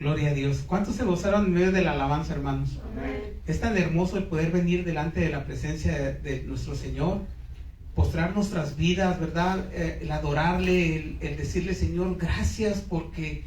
Gloria a Dios. ¿Cuántos se gozaron en medio de la alabanza, hermanos? Amén. Es tan hermoso el poder venir delante de la presencia de nuestro Señor, postrar nuestras vidas, ¿verdad? El adorarle, el decirle, Señor, gracias porque,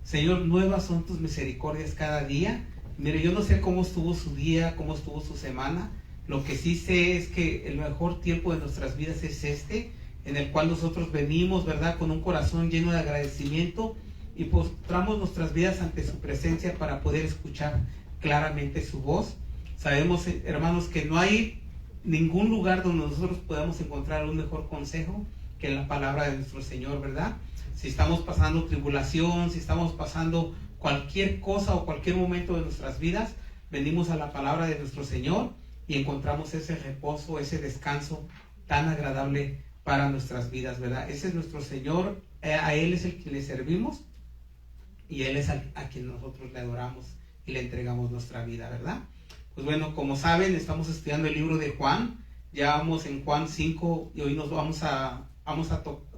Señor, nuevas son tus misericordias cada día. Mire, yo no sé cómo estuvo su día, cómo estuvo su semana. Lo que sí sé es que el mejor tiempo de nuestras vidas es este, en el cual nosotros venimos, ¿verdad? Con un corazón lleno de agradecimiento y postramos nuestras vidas ante su presencia para poder escuchar claramente su voz. Sabemos, hermanos, que no hay ningún lugar donde nosotros podamos encontrar un mejor consejo que en la palabra de nuestro Señor, ¿verdad? Si estamos pasando tribulación, si estamos pasando cualquier cosa o cualquier momento de nuestras vidas, venimos a la palabra de nuestro Señor y encontramos ese reposo, ese descanso tan agradable para nuestras vidas, ¿verdad? Ese es nuestro Señor, a Él es el que le servimos y Él es a quien nosotros le adoramos y le entregamos nuestra vida, ¿verdad? Pues bueno, como saben, estamos estudiando el libro de Juan, ya vamos en Juan 5 y hoy nos vamos a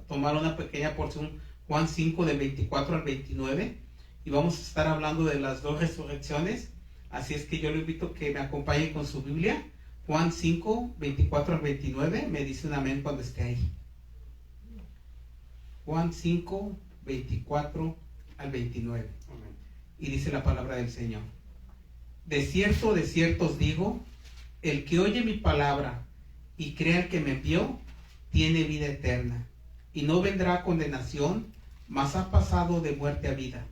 tomar una pequeña porción, Juan 5 del 24 al 29, y vamos a estar hablando de las dos resurrecciones, así es que yo le invito a que me acompañe con su Biblia, Juan 5, 24 al 29, me dice un amén cuando esté ahí. Juan 5, 24 al 29, y dice la palabra del Señor. De cierto os digo, el que oye mi palabra y crea al que me envió, tiene vida eterna, y no vendrá a condenación, mas ha pasado de muerte a vida.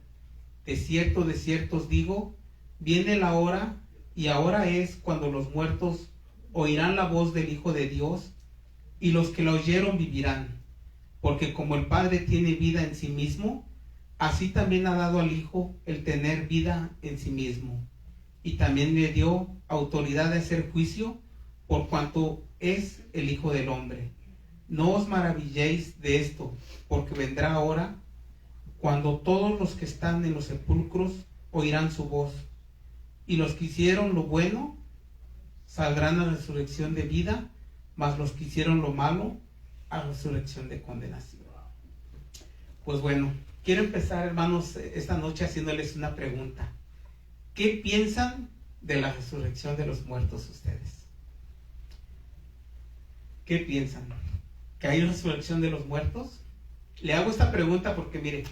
De cierto os digo, viene la hora, y ahora es cuando los muertos oirán la voz del Hijo de Dios, y los que la oyeron vivirán. Porque como el Padre tiene vida en sí mismo, así también ha dado al Hijo el tener vida en sí mismo. Y también le dio autoridad de hacer juicio por cuanto es el Hijo del Hombre. No os maravilléis de esto, porque vendrá hora cuando todos los que están en los sepulcros oirán su voz, y los que hicieron lo bueno saldrán a resurrección de vida, mas los que hicieron lo malo a resurrección de condenación. Pues bueno, quiero empezar, hermanos, esta noche haciéndoles una pregunta. ¿Qué piensan de la resurrección de los muertos ustedes? ¿Qué piensan? ¿Que hay resurrección de los muertos? Le hago esta pregunta porque, mire,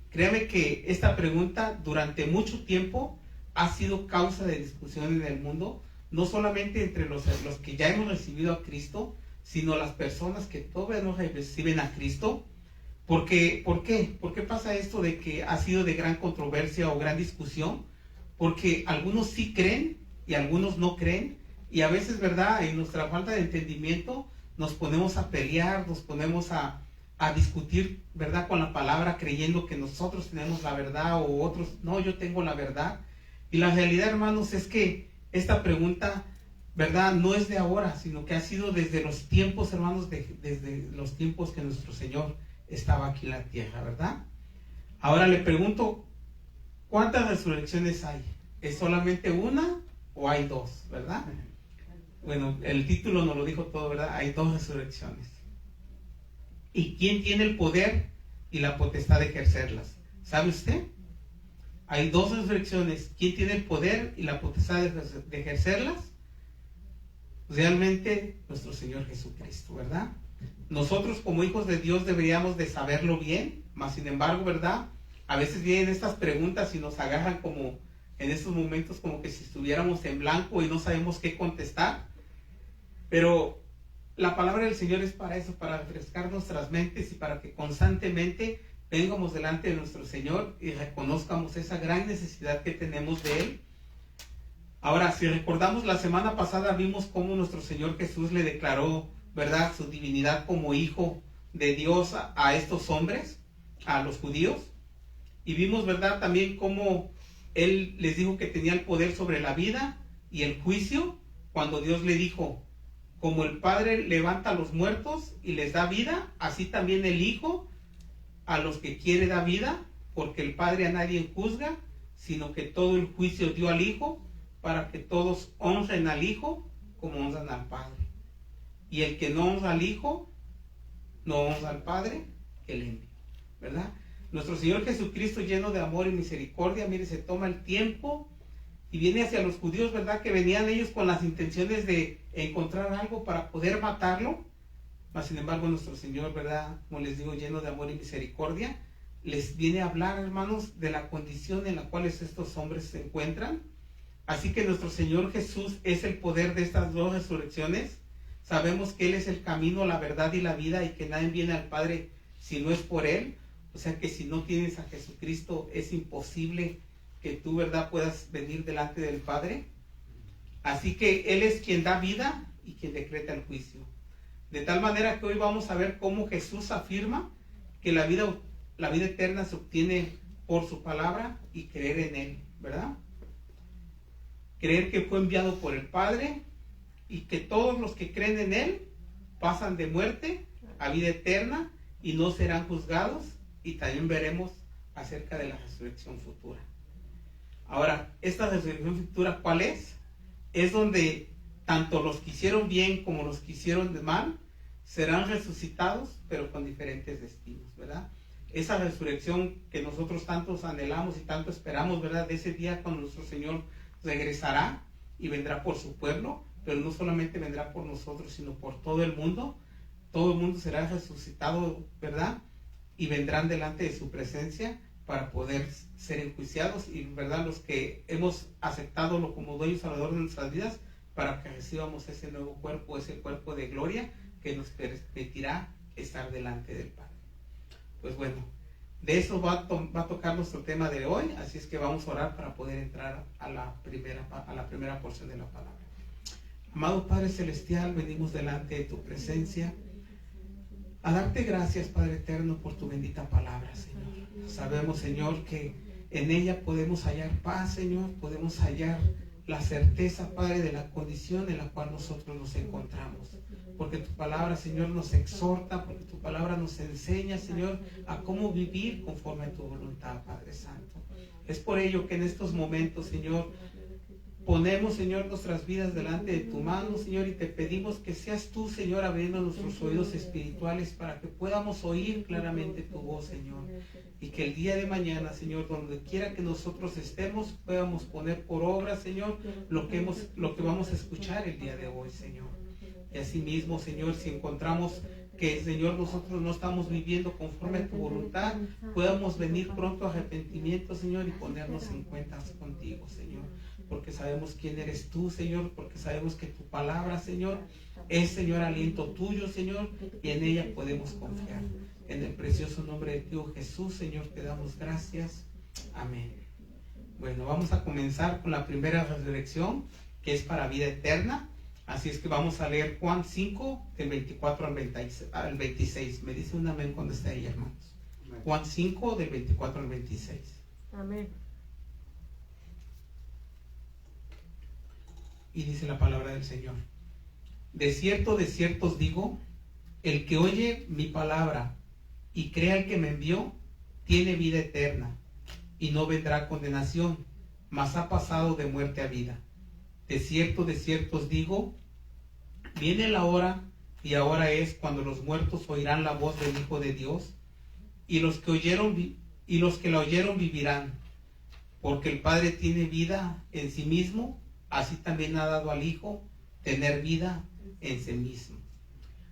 créame que esta pregunta durante mucho tiempo ha sido causa de discusión en el mundo, no solamente entre los que ya hemos recibido a Cristo, sino las personas que todavía no reciben a Cristo. ¿Por qué? ¿Por qué pasa esto de que ha sido de gran controversia o gran discusión? Porque algunos sí creen y algunos no creen, y a veces, ¿verdad?, en nuestra falta de entendimiento nos ponemos a pelear, nos ponemos a discutir, ¿verdad?, con la palabra, creyendo que nosotros tenemos la verdad o otros, no, yo tengo la verdad. Y la realidad, hermanos, es que esta pregunta, ¿verdad?, no es de ahora, sino que ha sido desde los tiempos, hermanos, desde los tiempos que nuestro Señor estaba aquí en la tierra, ¿verdad? Ahora le pregunto, ¿cuántas resurrecciones hay? ¿Es solamente una o hay dos, verdad? Bueno, el título nos lo dijo todo, ¿verdad? Hay dos resurrecciones. ¿Y quién tiene el poder y la potestad de ejercerlas? ¿Sabe usted? Hay dos resurrecciones. ¿Quién tiene el poder y la potestad de ejercerlas? Realmente nuestro Señor Jesucristo, ¿verdad? Nosotros como hijos de Dios deberíamos de saberlo bien, mas sin embargo, ¿verdad? A veces vienen estas preguntas y nos agarran como en estos momentos como que si estuviéramos en blanco y no sabemos qué contestar. Pero la palabra del Señor es para eso, para refrescar nuestras mentes y para que constantemente vengamos delante de nuestro Señor y reconozcamos esa gran necesidad que tenemos de Él. Ahora, si recordamos, la semana pasada vimos cómo nuestro Señor Jesús le declaró, ¿verdad?, su divinidad como hijo de Dios a estos hombres, a los judíos. Y vimos, ¿verdad?, también cómo Él les dijo que tenía el poder sobre la vida y el juicio, cuando Dios le dijo, como el Padre levanta a los muertos y les da vida, así también el Hijo a los que quiere da vida, porque el Padre a nadie juzga, sino que todo el juicio dio al Hijo, para que todos honren al Hijo como honran al Padre. Y el que no honra al Hijo, no honra al Padre que le envió, ¿verdad? Nuestro Señor Jesucristo, lleno de amor y misericordia, mire, se toma el tiempo y viene hacia los judíos, ¿verdad? Que venían ellos con las intenciones de encontrar algo para poder matarlo. Mas, sin embargo, nuestro Señor, ¿verdad? Como les digo, lleno de amor y misericordia, les viene a hablar, hermanos, de la condición en la cual estos hombres se encuentran. Así que nuestro Señor Jesús es el poder de estas dos resurrecciones. Sabemos que Él es el camino, la verdad y la vida, y que nadie viene al Padre si no es por Él. O sea que si no tienes a Jesucristo, es imposible que tú, ¿verdad?, puedas venir delante del Padre. Así que Él es quien da vida y quien decreta el juicio. De tal manera que hoy vamos a ver cómo Jesús afirma que la vida eterna se obtiene por su palabra y creer en Él, ¿verdad? Creer que fue enviado por el Padre y que todos los que creen en Él pasan de muerte a vida eterna y no serán juzgados, y también veremos acerca de la resurrección futura. Ahora, esta resurrección futura, ¿cuál es? Es donde tanto los que hicieron bien como los que hicieron de mal serán resucitados, pero con diferentes destinos, ¿verdad? Esa resurrección que nosotros tantos anhelamos y tanto esperamos, ¿verdad? De ese día cuando nuestro Señor regresará y vendrá por su pueblo, pero no solamente vendrá por nosotros, sino por todo el mundo. Todo el mundo será resucitado, ¿verdad? Y vendrán delante de su presencia para poder ser enjuiciados, y, ¿verdad?, los que hemos aceptado como dueño y salvador de nuestras vidas, para que recibamos ese nuevo cuerpo, ese cuerpo de gloria que nos permitirá estar delante del Padre. Pues bueno, de eso va a tocar nuestro tema de hoy, así es que vamos a orar para poder entrar a la primera porción de la palabra. Amado Padre Celestial, venimos delante de tu presencia a darte gracias, Padre eterno, por tu bendita palabra, Señor. Sabemos, Señor, que en ella podemos hallar paz, Señor, podemos hallar la certeza, Padre, de la condición en la cual nosotros nos encontramos. Porque tu palabra, Señor, nos exhorta, porque tu palabra nos enseña, Señor, a cómo vivir conforme a tu voluntad, Padre Santo. Es por ello que en estos momentos, Señor, ponemos, Señor, nuestras vidas delante de tu mano, Señor, y te pedimos que seas tú, Señor, abriendo nuestros oídos espirituales para que podamos oír claramente tu voz, Señor. Y que el día de mañana, Señor, donde quiera que nosotros estemos, podamos poner por obra, Señor, lo que vamos a escuchar el día de hoy, Señor. Y asimismo, Señor, si encontramos que, Señor, nosotros no estamos viviendo conforme a tu voluntad, podamos venir pronto a arrepentimiento, Señor, y ponernos en cuentas contigo, Señor. Porque sabemos quién eres tú, Señor, porque sabemos que tu palabra, Señor, es, Señor, aliento tuyo, Señor, y en ella podemos confiar. En el precioso nombre de Dios Jesús, Señor, te damos gracias. Amén. Bueno, vamos a comenzar con la primera resurrección, que es para vida eterna. Así es que vamos a leer Juan 5, del 24 al 26. Me dice un amén cuando esté ahí, hermanos. Amén. Juan 5, del 24 al 26. Amén. Y dice la palabra del Señor: de cierto os digo, el que oye mi palabra y crea al que me envió, tiene vida eterna, y no vendrá a condenación, mas ha pasado de muerte a vida. De cierto os digo, viene la hora, y ahora es, cuando los muertos oirán la voz del Hijo de Dios, y los que la oyeron vivirán, porque el Padre tiene vida en sí mismo, así también ha dado al Hijo tener vida en sí mismo.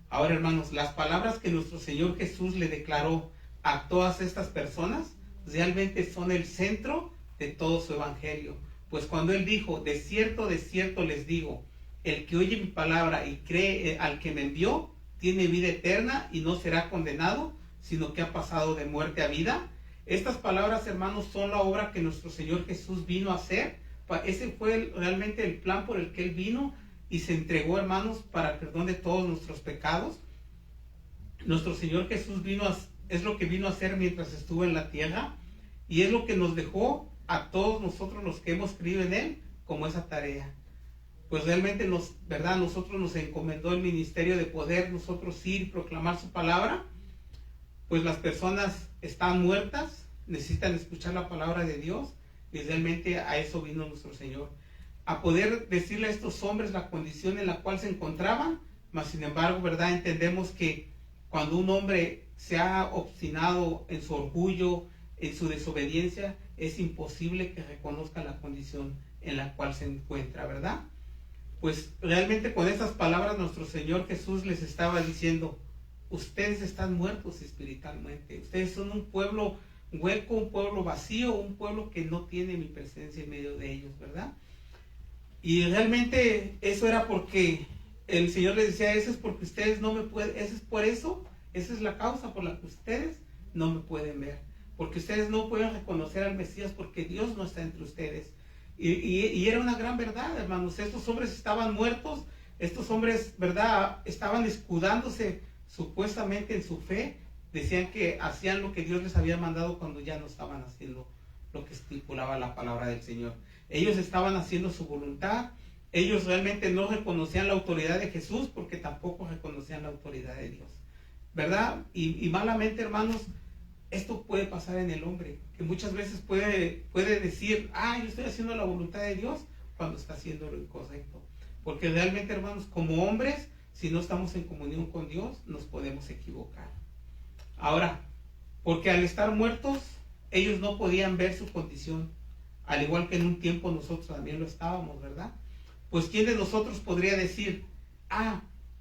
Ahora, hermanos, las palabras que nuestro Señor Jesús le declaró a todas estas personas realmente son el centro de todo su evangelio. Pues cuando Él dijo, de cierto les digo, el que oye mi palabra y cree al que me envió, tiene vida eterna y no será condenado, sino que ha pasado de muerte a vida. Estas palabras, hermanos, son la obra que nuestro Señor Jesús vino a hacer. Ese fue realmente el plan por el que Él vino y se entregó, hermanos, para el perdón de todos nuestros pecados. Nuestro Señor Jesús es lo que vino a hacer mientras estuvo en la tierra, y es lo que nos dejó a todos nosotros los que hemos creído en Él como esa tarea. Pues realmente nosotros nos encomendó el ministerio de poder nosotros ir y proclamar su palabra. Pues las personas están muertas, necesitan escuchar la palabra de Dios, y realmente a eso vino nuestro Señor, a poder decirle a estos hombres la condición en la cual se encontraban. Mas sin embargo, entendemos que cuando un hombre se ha obstinado en su orgullo, en su desobediencia, es imposible que reconozca la condición en la cual se encuentra, ¿verdad? Pues realmente con estas palabras nuestro Señor Jesús les estaba diciendo: ustedes están muertos espiritualmente, ustedes son un pueblo hueco, un pueblo vacío, un pueblo que no tiene mi presencia en medio de ellos, ¿verdad? Y realmente eso era porque el Señor les decía: eso es porque ustedes no me pueden, eso es por eso, esa es la causa por la que ustedes no me pueden ver, porque ustedes no pueden reconocer al Mesías, porque Dios no está entre ustedes. Y era una gran verdad, hermanos. Estos hombres estaban muertos, estos hombres, ¿verdad?, estaban escudándose supuestamente en su fe, decían que hacían lo que Dios les había mandado cuando ya no estaban haciendo lo que estipulaba la palabra del Señor. Ellos estaban haciendo su voluntad, ellos realmente no reconocían la autoridad de Jesús, porque tampoco reconocían la autoridad de Dios, ¿verdad? Y malamente, hermanos, esto puede pasar en el hombre, que muchas veces puede decir: yo estoy haciendo la voluntad de Dios, cuando está haciendo lo incorrecto. Porque realmente, hermanos, como hombres, si no estamos en comunión con Dios, nos podemos equivocar. Ahora, porque al estar muertos, ellos no podían ver su condición, al igual que en un tiempo nosotros también lo estábamos, ¿verdad? Pues ¿quién de nosotros podría decir: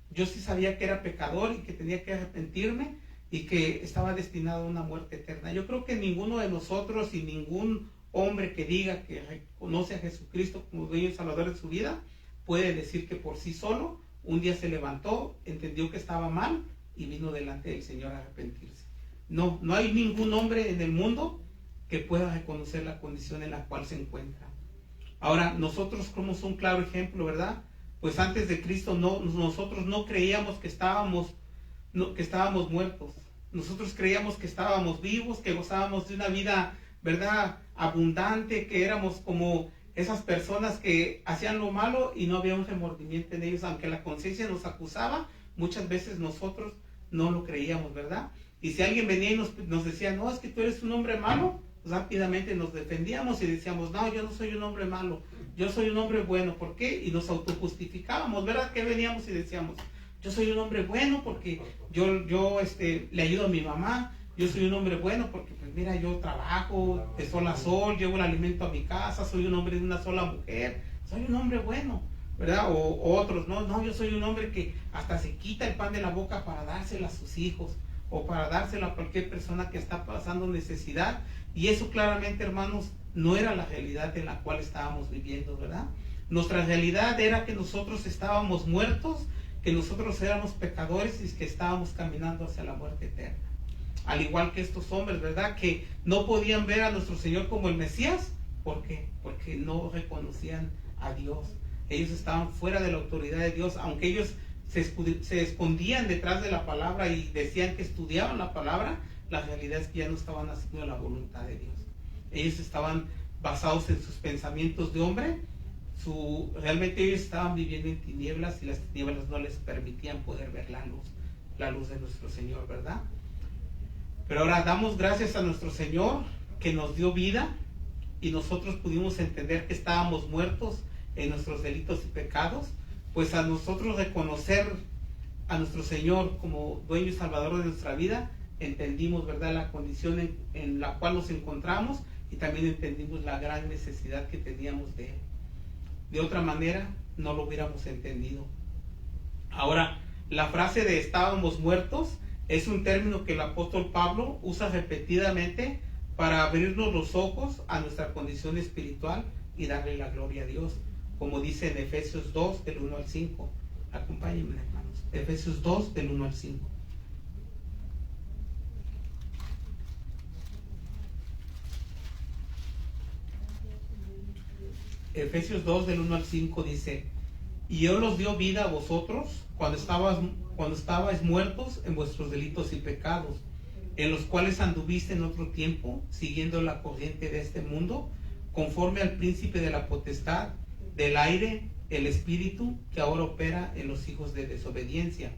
yo sí sabía que era pecador y que tenía que arrepentirme y que estaba destinado a una muerte eterna? Yo creo que ninguno de nosotros, y ningún hombre que diga que reconoce a Jesucristo como dueño y salvador de su vida, puede decir que por sí solo un día se levantó, entendió que estaba mal y vino delante del Señor a arrepentirse. No hay ningún hombre en el mundo que pueda reconocer la condición en la cual se encuentra. Ahora, nosotros somos un claro ejemplo, ¿verdad? Pues antes de Cristo nosotros no creíamos que estábamos muertos. Nosotros creíamos que estábamos vivos, que gozábamos de una vida, ¿verdad?, abundante, que éramos como esas personas que hacían lo malo y no había un remordimiento en ellos, aunque la conciencia nos acusaba. Muchas veces nosotros no lo creíamos, ¿verdad? Y si alguien venía y nos decía: no, es que tú eres un hombre malo, rápidamente nos defendíamos y decíamos: no, yo no soy un hombre malo, yo soy un hombre bueno. ¿Por qué? Y nos autojustificábamos, ¿verdad? Que veníamos y decíamos: yo soy un hombre bueno porque yo le ayudo a mi mamá, yo soy un hombre bueno porque, pues mira, yo trabajo de sol a sol, llevo el alimento a mi casa, soy un hombre de una sola mujer, soy un hombre bueno, ¿verdad? O otros: no, yo soy un hombre que hasta se quita el pan de la boca para dárselo a sus hijos, o para dárselo a cualquier persona que está pasando necesidad. Y eso claramente, hermanos, no era la realidad en la cual estábamos viviendo, ¿verdad? Nuestra realidad era que nosotros estábamos muertos, que nosotros éramos pecadores y que estábamos caminando hacia la muerte eterna. Al igual que estos hombres, ¿verdad?, que no podían ver a nuestro Señor como el Mesías. ¿Por qué? Porque no reconocían a Dios. Ellos estaban fuera de la autoridad de Dios, aunque ellos se escondían detrás de la palabra y decían que estudiaban la palabra. La realidad es que ya no estaban haciendo la voluntad de Dios. Ellos estaban basados en sus pensamientos de hombre. Realmente ellos estaban viviendo en tinieblas, y las tinieblas no les permitían poder ver la luz de nuestro Señor, ¿verdad? Pero ahora damos gracias a nuestro Señor, que nos dio vida, y nosotros pudimos entender que estábamos muertos en nuestros delitos y pecados. Pues a nosotros reconocer a nuestro Señor como dueño y salvador de nuestra vida, entendimos, ¿verdad?, la condición en la cual nos encontramos, y también entendimos la gran necesidad que teníamos de Él. De otra manera, no lo hubiéramos entendido. Ahora, la frase de estábamos muertos es un término que el apóstol Pablo usa repetidamente para abrirnos los ojos a nuestra condición espiritual y darle la gloria a Dios, como dice en Efesios 2, del 1 al 5. Acompáñenme, hermanos. Efesios 2, del 1 al 5. Efesios 2, del 1 al 5 dice: y Él os dio vida a vosotros cuando estabais muertos en vuestros delitos y pecados, en los cuales anduviste en otro tiempo, siguiendo la corriente de este mundo, conforme al príncipe de la potestad del aire, el espíritu que ahora opera en los hijos de desobediencia,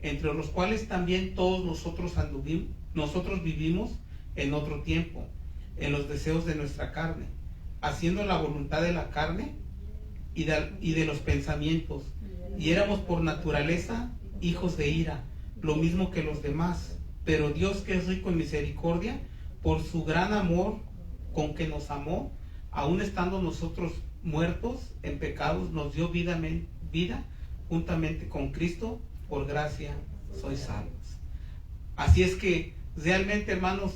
entre los cuales también todos nosotros vivimos en otro tiempo, en los deseos de nuestra carne, haciendo la voluntad de la carne y de los pensamientos, y éramos por naturaleza hijos de ira, lo mismo que los demás. Pero Dios, que es rico en misericordia, por su gran amor con que nos amó, aun estando nosotros muertos en pecados, nos dio vida juntamente con Cristo, por gracia sois salvos. Así es que realmente, hermanos,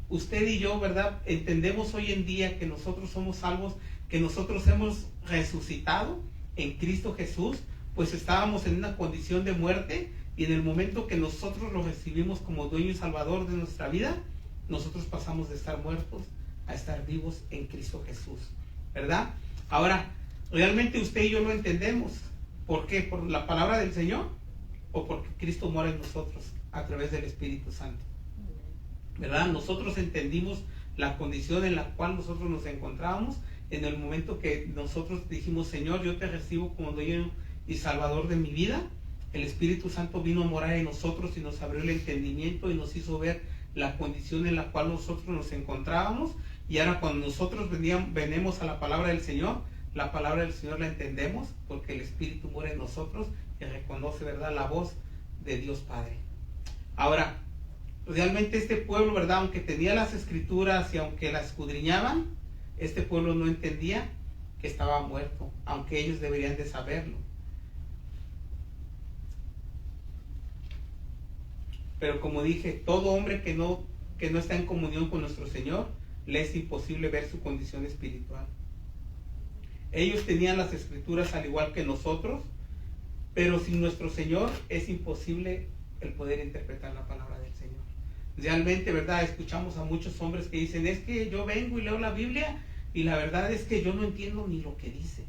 usted y yo, ¿verdad?, entendemos hoy en día que nosotros somos salvos, que nosotros hemos resucitado en Cristo Jesús, pues estábamos en una condición de muerte, y en el momento que nosotros lo recibimos como dueño y salvador de nuestra vida, nosotros pasamos de estar muertos a estar vivos en Cristo Jesús, ¿verdad? Ahora, realmente usted y yo lo entendemos. ¿Por qué? ¿Por la palabra del Señor? ¿O porque Cristo mora en nosotros a través del Espíritu Santo? ¿Verdad? Nosotros entendimos la condición en la cual nosotros nos encontrábamos en el momento que nosotros dijimos: Señor, yo te recibo como dueño y salvador de mi vida. El Espíritu Santo vino a morar en nosotros y nos abrió el entendimiento y nos hizo ver la condición en la cual nosotros nos encontrábamos. Y ahora cuando nosotros venimos a la palabra del Señor, la palabra del Señor la entendemos porque el Espíritu mora en nosotros y reconoce, ¿verdad?, la voz de Dios Padre. Ahora, realmente este pueblo, ¿verdad?, aunque tenía las escrituras y aunque las escudriñaban, este pueblo no entendía que estaba muerto, aunque ellos deberían de saberlo. Pero como dije, todo hombre que no está en comunión con nuestro Señor, le es imposible ver su condición espiritual. Ellos tenían las escrituras al igual que nosotros, pero sin nuestro Señor es imposible el poder interpretar la palabra del Señor. Realmente, ¿verdad?, escuchamos a muchos hombres que dicen: es que yo vengo y leo la Biblia y la verdad es que yo no entiendo ni lo que dice.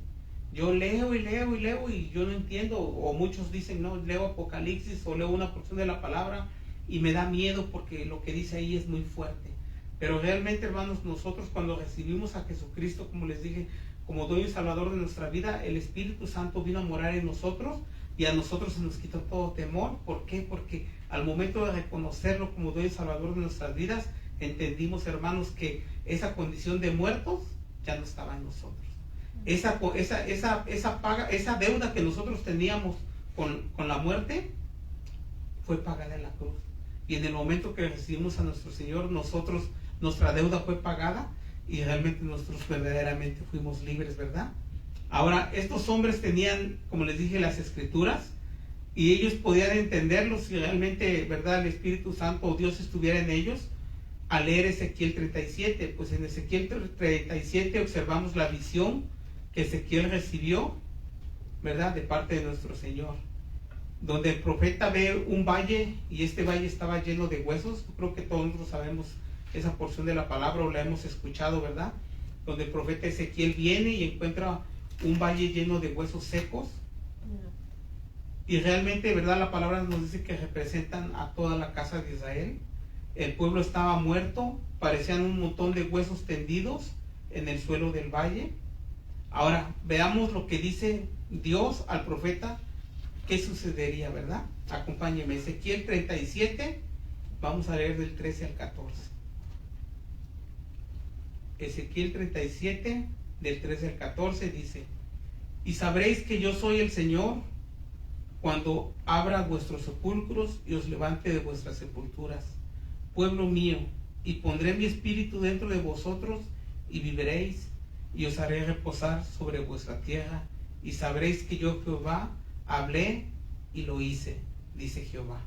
Yo leo y leo y leo y yo no entiendo. O muchos dicen: no, leo Apocalipsis o leo una porción de la palabra y me da miedo porque lo que dice ahí es muy fuerte. Pero realmente, hermanos, nosotros cuando recibimos a Jesucristo, como les dije, como dueño y salvador de nuestra vida, el Espíritu Santo vino a morar en nosotros y a nosotros se nos quitó todo temor. ¿Por qué? Porque al momento de reconocerlo como dueño y salvador de nuestras vidas, entendimos, hermanos, que esa condición de muertos ya no estaba en nosotros. Esa deuda que nosotros teníamos con la muerte fue pagada en la cruz. Y en el momento que recibimos a nuestro Señor, nuestra deuda fue pagada y realmente nosotros verdaderamente fuimos libres, ¿verdad? Ahora, estos hombres tenían, como les dije, las escrituras y ellos podían entenderlos si realmente, ¿verdad?, el Espíritu Santo o Dios estuviera en ellos. Al leer Ezequiel 37, pues en Ezequiel 37 observamos la visión que Ezequiel recibió, ¿verdad?, de parte de nuestro Señor, donde el profeta ve un valle y este valle estaba lleno de huesos. Yo creo que todos nosotros sabemos esa porción de la palabra o la hemos escuchado, ¿verdad?, donde el profeta Ezequiel viene y encuentra un valle lleno de huesos secos. Y realmente, ¿verdad?, la palabra nos dice que representan a toda la casa de Israel. El pueblo estaba muerto, parecían un montón de huesos tendidos en el suelo del valle. Ahora, veamos lo que dice Dios al profeta, qué sucedería, ¿verdad? Acompáñeme, Ezequiel 37, vamos a leer del 13 al 14. Ezequiel 37, del 13 al 14 dice: y sabréis que yo soy el Señor cuando abra vuestros sepulcros y os levante de vuestras sepulturas, pueblo mío, y pondré mi espíritu dentro de vosotros y viviréis, y os haré reposar sobre vuestra tierra, y sabréis que yo Jehová hablé y lo hice, dice Jehová.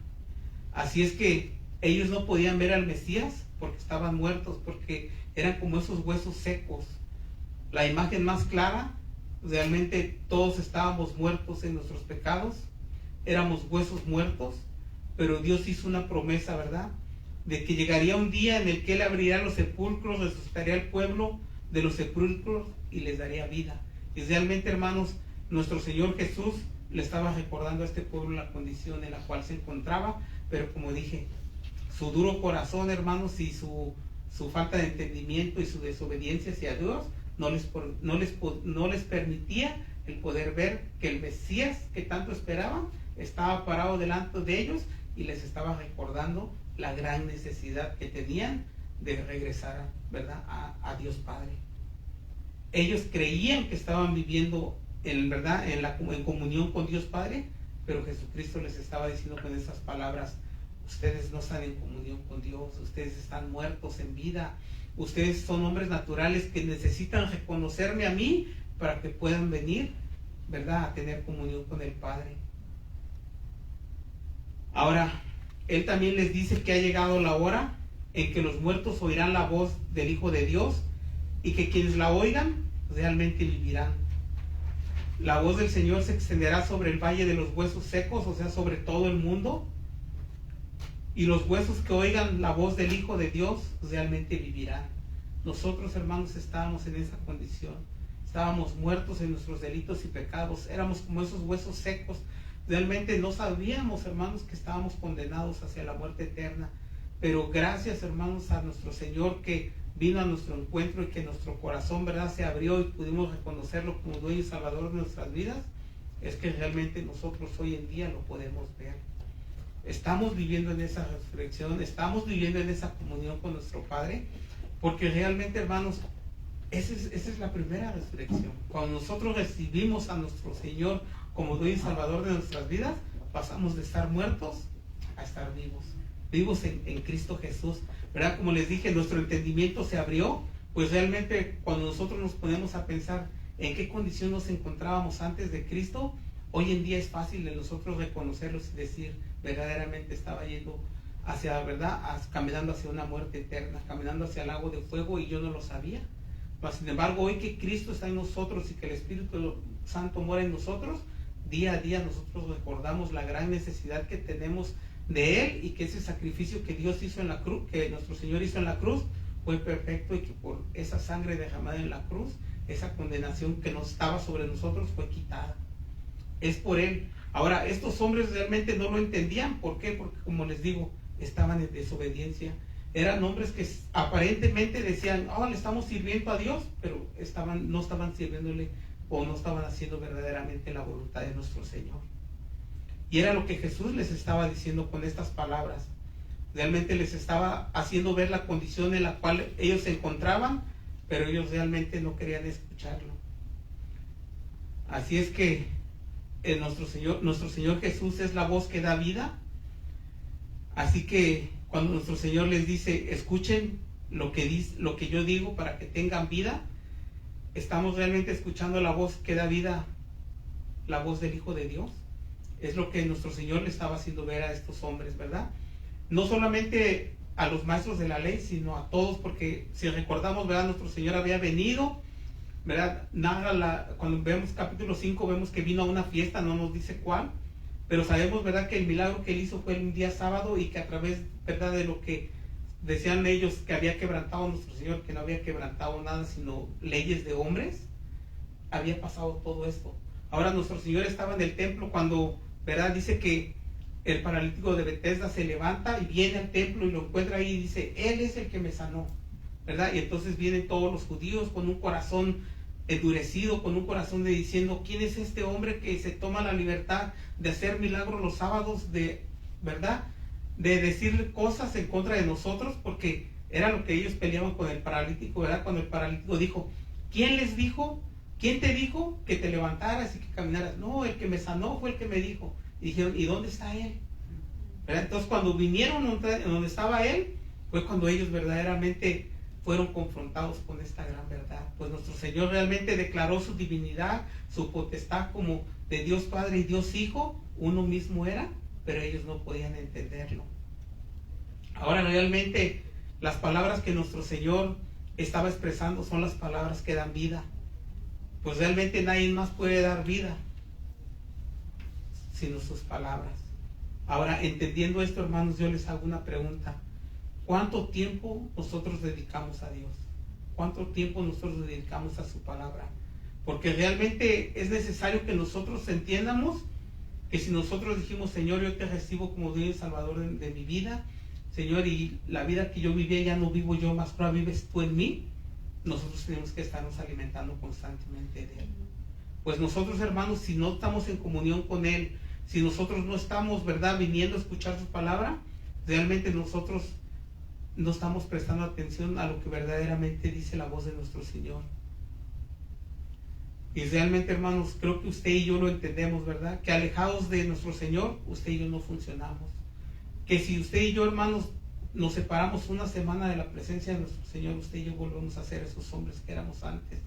Así es que ellos no podían ver al Mesías porque estaban muertos, porque eran como esos huesos secos. La imagen más clara, realmente todos estábamos muertos en nuestros pecados, éramos huesos muertos, pero Dios hizo una promesa, ¿verdad?, de que llegaría un día en el que Él abriría los sepulcros, resucitaría al pueblo de los sepulcros y les daría vida. Y realmente, hermanos, nuestro Señor Jesús le estaba recordando a este pueblo la condición en la cual se encontraba, pero como dije, su duro corazón, hermanos, y su falta de entendimiento y su desobediencia hacia Dios no les permitía el poder ver que el Mesías que tanto esperaban estaba parado delante de ellos y les estaba recordando la gran necesidad que tenían de regresar, ¿verdad?, a Dios Padre. Ellos creían que estaban viviendo en comunión con Dios Padre, pero Jesucristo les estaba diciendo con esas palabras: ustedes no están en comunión con Dios, ustedes están muertos en vida, ustedes son hombres naturales que necesitan reconocerme a mí para que puedan venir, ¿verdad?, a tener comunión con el Padre. Ahora, Él también les dice que ha llegado la hora en que los muertos oirán la voz del Hijo de Dios y que quienes la oigan realmente vivirán. La voz del Señor se extenderá sobre el valle de los huesos secos, o sea, sobre todo el mundo. Y los huesos que oigan la voz del Hijo de Dios realmente vivirán. Nosotros, hermanos, estábamos en esa condición. Estábamos muertos en nuestros delitos y pecados. Éramos como esos huesos secos. Realmente no sabíamos, hermanos, que estábamos condenados hacia la muerte eterna. Pero gracias, hermanos, a nuestro Señor que vino a nuestro encuentro y que nuestro corazón, ¿verdad?, se abrió y pudimos reconocerlo como dueño y salvador de nuestras vidas, es que realmente nosotros hoy en día lo podemos ver. Estamos viviendo en esa resurrección, estamos viviendo en esa comunión con nuestro Padre, porque realmente, hermanos, esa es la primera resurrección. Cuando nosotros recibimos a nuestro Señor como dueño y salvador de nuestras vidas, pasamos de estar muertos a estar vivos en Cristo Jesús, ¿verdad? Como les dije, nuestro entendimiento se abrió, pues realmente cuando nosotros nos ponemos a pensar en qué condición nos encontrábamos antes de Cristo, hoy en día es fácil de nosotros reconocerlos y decir, verdaderamente estaba yendo hacia, ¿verdad?, caminando hacia una muerte eterna, caminando hacia el lago de fuego, y yo no lo sabía. Pero sin embargo, hoy que Cristo está en nosotros y que el Espíritu Santo mora en nosotros, día a día nosotros recordamos la gran necesidad que tenemos de Él, y que ese sacrificio que Dios hizo en la cruz, que nuestro Señor hizo en la cruz, fue perfecto, y que por esa sangre derramada en la cruz, esa condenación que nos estaba sobre nosotros fue quitada. Es por Él. Ahora, estos hombres realmente no lo entendían. ¿Por qué? Porque, como les digo, estaban en desobediencia. Eran hombres que aparentemente decían, le estamos sirviendo a Dios, pero no estaban sirviéndole, o no estaban haciendo verdaderamente la voluntad de nuestro Señor. Y era lo que Jesús les estaba diciendo con estas palabras. Realmente les estaba haciendo ver la condición en la cual ellos se encontraban, pero ellos realmente no querían escucharlo. Así es que nuestro Señor Jesús es la voz que da vida. Así que cuando nuestro Señor les dice, escuchen lo que yo digo para que tengan vida, estamos realmente escuchando la voz que da vida, la voz del Hijo de Dios. Es lo que nuestro Señor le estaba haciendo ver a estos hombres, ¿verdad? No solamente a los maestros de la ley, sino a todos, porque si recordamos, ¿verdad?, nuestro Señor había venido, ¿verdad? Cuando vemos capítulo 5, vemos que vino a una fiesta, no nos dice cuál, pero sabemos, ¿verdad?, que el milagro que Él hizo fue un día sábado, y que a través, ¿verdad?, de lo que decían ellos que había quebrantado nuestro Señor, que no había quebrantado nada, sino leyes de hombres, había pasado todo esto. Ahora nuestro Señor estaba en el templo cuando, ¿verdad?, dice que el paralítico de Betesda se levanta y viene al templo y lo encuentra ahí y dice, Él es el que me sanó, ¿verdad? Y entonces vienen todos los judíos con un corazón endurecido, con un corazón diciendo, ¿quién es este hombre que se toma la libertad de hacer milagros los sábados, ¿verdad?, de decir cosas en contra de nosotros? Porque era lo que ellos peleaban con el paralítico, ¿verdad? Cuando el paralítico dijo, ¿quién les dijo? ¿Quién te dijo que te levantaras y que caminaras? No, el que me sanó fue el que me dijo. Y dijeron, ¿y dónde está Él? ¿Verdad? Entonces cuando vinieron donde estaba Él, fue cuando ellos verdaderamente fueron confrontados con esta gran verdad. Pues nuestro Señor realmente declaró su divinidad, su potestad como de Dios Padre y Dios Hijo, uno mismo era, pero ellos no podían entenderlo. Ahora realmente las palabras que nuestro Señor estaba expresando son las palabras que dan vida. Pues realmente nadie más puede dar vida sino sus palabras. Ahora, entendiendo esto, hermanos, yo les hago una pregunta. ¿Cuánto tiempo nosotros dedicamos a Dios? ¿Cuánto tiempo nosotros dedicamos a su palabra? Porque realmente es necesario que nosotros entiendamos que si nosotros dijimos, Señor, yo te recibo como Dios y Salvador de mi vida, Señor, y la vida que yo vivía ya no vivo yo, más ahora vives tú en mí, nosotros tenemos que estarnos alimentando constantemente de Él. Pues nosotros, hermanos, si no estamos en comunión con Él, si nosotros no estamos, ¿verdad?, viniendo a escuchar su palabra, realmente nosotros no estamos prestando atención a lo que verdaderamente dice la voz de nuestro Señor. Y realmente, hermanos, creo que usted y yo lo entendemos, ¿verdad?, que alejados de nuestro Señor, usted y yo no funcionamos. que si usted y yo, hermanos, nos separamos una semana de la presencia de nuestro Señor, usted y yo volvemos a ser esos hombres que éramos antes.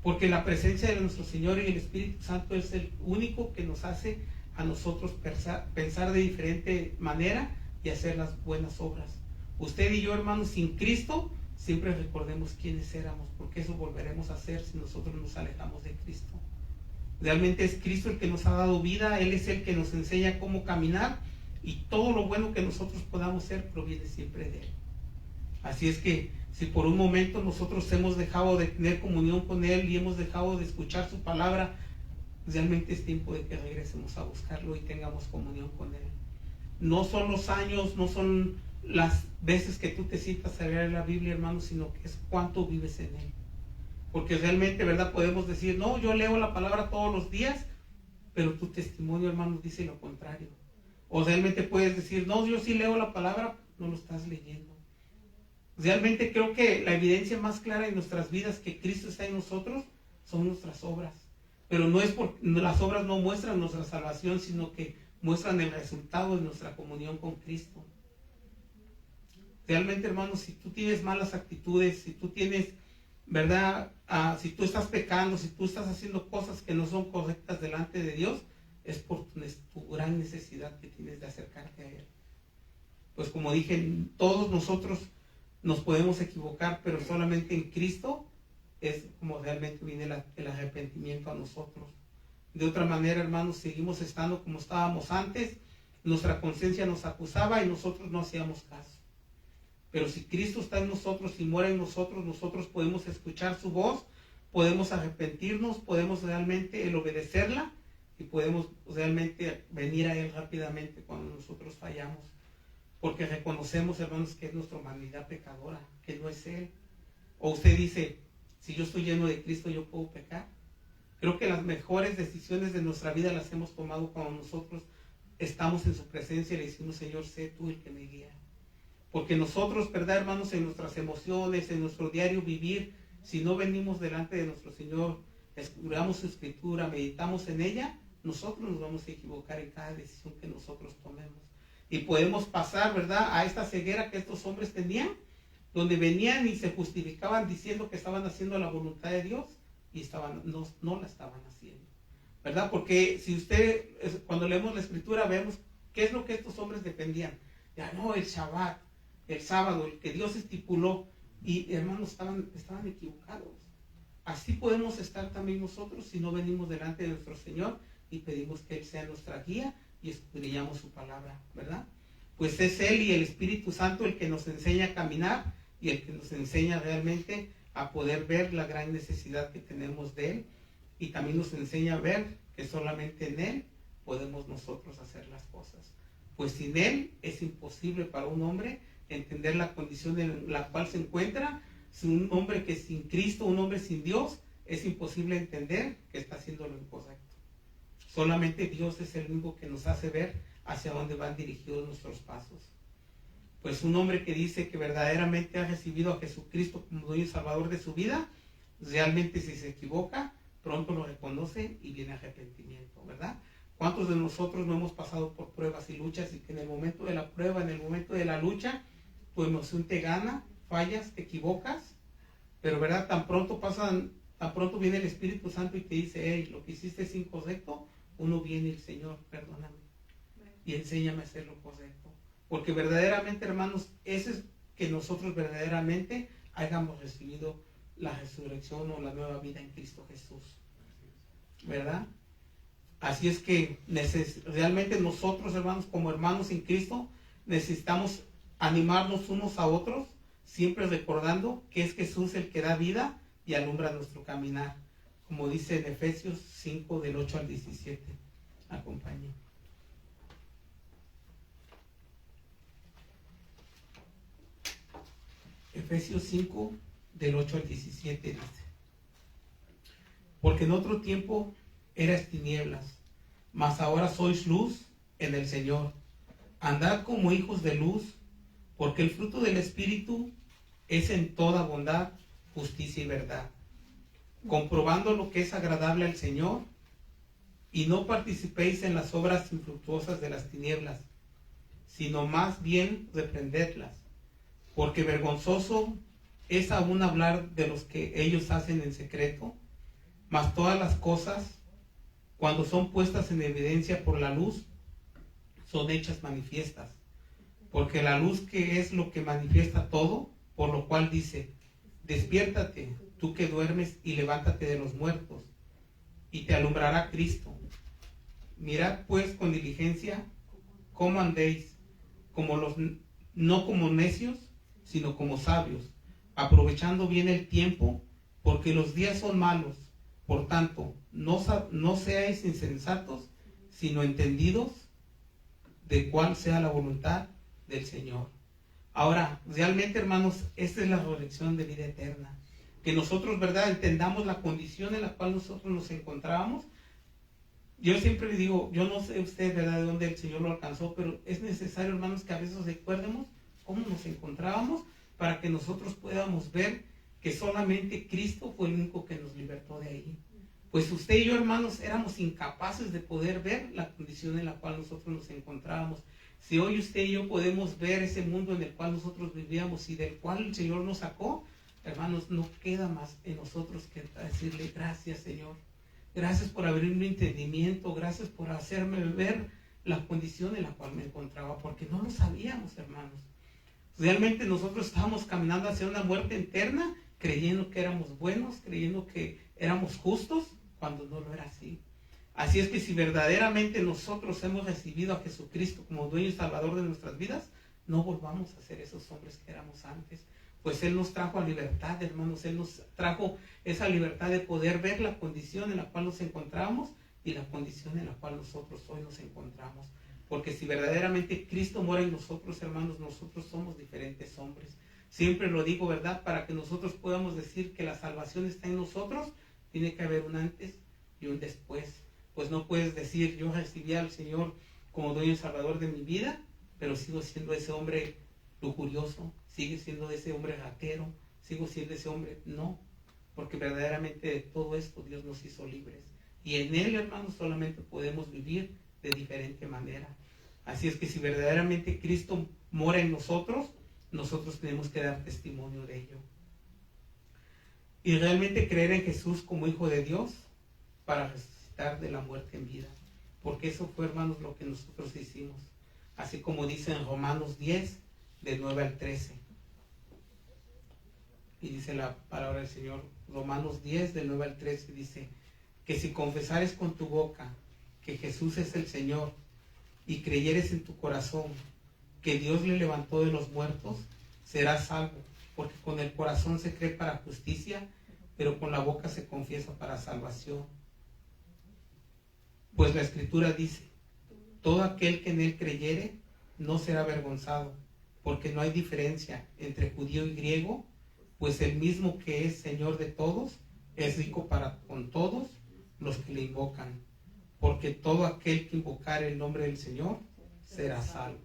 Porque la presencia de nuestro Señor y el Espíritu Santo es el único que nos hace a nosotros pensar de diferente manera y hacer las buenas obras. Usted y yo, hermanos, sin Cristo, siempre recordemos quiénes éramos, porque eso volveremos a hacer si nosotros nos alejamos de Cristo. Realmente es Cristo el que nos ha dado vida, Él es el que nos enseña cómo caminar, y todo lo bueno que nosotros podamos ser proviene siempre de Él. Así es que si por un momento nosotros hemos dejado de tener comunión con Él y hemos dejado de escuchar su palabra, realmente es tiempo de que regresemos a buscarlo y tengamos comunión con Él. No son los años, no son las veces que tú te sientas a leer la Biblia, hermano, sino que es cuánto vives en Él. Porque realmente, ¿verdad? Podemos decir, no, yo leo la palabra todos los días, pero tu testimonio, hermano, dice lo contrario. O realmente puedes decir, no, yo sí leo la palabra, no lo estás leyendo. Realmente creo que la evidencia más clara en nuestras vidas que Cristo está en nosotros son nuestras obras. Pero no es porque las obras no muestran nuestra salvación, sino que muestran el resultado de nuestra comunión con Cristo. Realmente, hermanos, si tú tienes malas actitudes, si tú tienes, ¿verdad? Si tú estás pecando, si tú estás haciendo cosas que no son correctas delante de Dios, es por tu gran necesidad que tienes de acercarte a Él. Pues como dije, todos nosotros nos podemos equivocar, pero solamente en Cristo es como realmente viene el arrepentimiento a nosotros. De otra manera, hermanos, seguimos estando como estábamos antes, nuestra conciencia nos acusaba y nosotros no hacíamos caso. Pero si Cristo está en nosotros y muere en nosotros, nosotros podemos escuchar su voz, podemos arrepentirnos, podemos realmente obedecerla y podemos realmente venir a Él rápidamente cuando nosotros fallamos. Porque reconocemos, hermanos, que es nuestra humanidad pecadora, que no es Él. O usted dice, si yo estoy lleno de Cristo, ¿yo puedo pecar? Creo que las mejores decisiones de nuestra vida las hemos tomado cuando nosotros estamos en su presencia y le decimos, Señor, sé tú el que me guía. Porque nosotros, ¿verdad, hermanos? En nuestras emociones, en nuestro diario vivir, si no venimos delante de nuestro Señor, estudiamos su escritura, meditamos en ella, nosotros nos vamos a equivocar en cada decisión que nosotros tomemos. Y podemos pasar, ¿verdad?, a esta ceguera que estos hombres tenían, donde venían y se justificaban diciendo que estaban haciendo la voluntad de Dios y no la estaban haciendo, ¿verdad? Porque si usted, cuando leemos la escritura, vemos qué es lo que estos hombres defendían. Ya no, el Shabbat, el sábado, el que Dios estipuló, y hermanos, estaban equivocados. Así podemos estar también nosotros si no venimos delante de nuestro Señor y pedimos que Él sea nuestra guía y escudriñamos su palabra, ¿verdad? Pues es Él y el Espíritu Santo el que nos enseña a caminar y el que nos enseña realmente a poder ver la gran necesidad que tenemos de Él, y también nos enseña a ver que solamente en Él podemos nosotros hacer las cosas. Pues sin Él es imposible para un hombre entender la condición en la cual se encuentra. Si un hombre que sin Cristo, un hombre sin Dios, es imposible entender que está haciendo lo incorrecto. Solamente Dios es el único que nos hace ver hacia dónde van dirigidos nuestros pasos. Pues un hombre que dice que verdaderamente ha recibido a Jesucristo como dueño y salvador de su vida, realmente si se equivoca, pronto lo reconoce y viene arrepentimiento, ¿verdad? ¿Cuántos de nosotros no hemos pasado por pruebas y luchas y que en el momento de la prueba, en el momento de la lucha, tu emoción te gana, fallas, te equivocas, pero ¿verdad? Tan pronto viene el Espíritu Santo y te dice, hey, lo que hiciste es incorrecto, uno viene y el Señor, perdóname y enséñame a hacer lo correcto. Porque verdaderamente, hermanos, eso es que nosotros verdaderamente hayamos recibido la resurrección o la nueva vida en Cristo Jesús, ¿verdad? Así es que realmente nosotros, hermanos, como hermanos en Cristo, necesitamos animarnos unos a otros, siempre recordando que es Jesús el que da vida y alumbra nuestro caminar, como dice en Efesios 5, del 8 al 17. Acompañe. Efesios 5, del 8 al 17 dice: porque en otro tiempo eras tinieblas, mas ahora sois luz en el Señor. Andad como hijos de luz, porque el fruto del Espíritu es en toda bondad, justicia y verdad, comprobando lo que es agradable al Señor, y no participéis en las obras infructuosas de las tinieblas, sino más bien reprendedlas, porque vergonzoso es aún hablar de los que ellos hacen en secreto, mas todas las cosas, cuando son puestas en evidencia por la luz, son hechas manifiestas, porque la luz que es lo que manifiesta todo, por lo cual dice, despiértate, tú que duermes, y levántate de los muertos, y te alumbrará Cristo. Mirad pues con diligencia cómo andéis, no como necios, sino como sabios, aprovechando bien el tiempo, porque los días son malos. Por tanto, no seáis insensatos, sino entendidos de cuál sea la voluntad del Señor. Ahora, realmente, hermanos, esta es la resurrección de vida eterna. Que nosotros, ¿verdad?, entendamos la condición en la cual nosotros nos encontrábamos. Yo siempre le digo, yo no sé usted, ¿verdad?, de dónde el Señor lo alcanzó, pero es necesario, hermanos, que a veces recuerdemos cómo nos encontrábamos para que nosotros podamos ver que solamente Cristo fue el único que nos libertó de ahí. Pues usted y yo, hermanos, éramos incapaces de poder ver la condición en la cual nosotros nos encontrábamos. Si hoy usted y yo podemos ver ese mundo en el cual nosotros vivíamos y del cual el Señor nos sacó, hermanos, no queda más en nosotros que decirle gracias, Señor. Gracias por abrir mi entendimiento, gracias por hacerme ver la condición en la cual me encontraba, porque no lo sabíamos, hermanos. Realmente nosotros estábamos caminando hacia una muerte eterna, creyendo que éramos buenos, creyendo que éramos justos, cuando no lo era así. Así es que si verdaderamente nosotros hemos recibido a Jesucristo como dueño y salvador de nuestras vidas, no volvamos a ser esos hombres que éramos antes. Pues Él nos trajo a libertad, hermanos. Él nos trajo esa libertad de poder ver la condición en la cual nos encontramos y la condición en la cual nosotros hoy nos encontramos. Porque si verdaderamente Cristo mora en nosotros, hermanos, nosotros somos diferentes hombres. Siempre lo digo, ¿verdad? Para que nosotros podamos decir que la salvación está en nosotros, tiene que haber un antes y un después. Pues no puedes decir, yo recibí al Señor como dueño y salvador de mi vida, pero sigo siendo ese hombre lujurioso, sigue siendo ese hombre ratero, sigo siendo ese hombre. No, porque verdaderamente de todo esto Dios nos hizo libres. Y en Él, hermanos, solamente podemos vivir de diferente manera. Así es que si verdaderamente Cristo mora en nosotros, nosotros tenemos que dar testimonio de ello. Y realmente creer en Jesús como Hijo de Dios para resucitar de la muerte en vida. Porque eso fue, hermanos, lo que nosotros hicimos. Así como dice en Romanos 10, de 9 al 13. Y dice la palabra del Señor, Romanos 10, de 9 al 13, dice que si confesares con tu boca que Jesús es el Señor y creyeres en tu corazón que Dios le levantó de los muertos, serás salvo, porque con el corazón se cree para justicia, pero con la boca se confiesa para salvación. Pues la Escritura dice, todo aquel que en Él creyere no será avergonzado, porque no hay diferencia entre judío y griego, pues el mismo que es Señor de todos, es rico para con todos los que le invocan, porque todo aquel que invocare el nombre del Señor será salvo.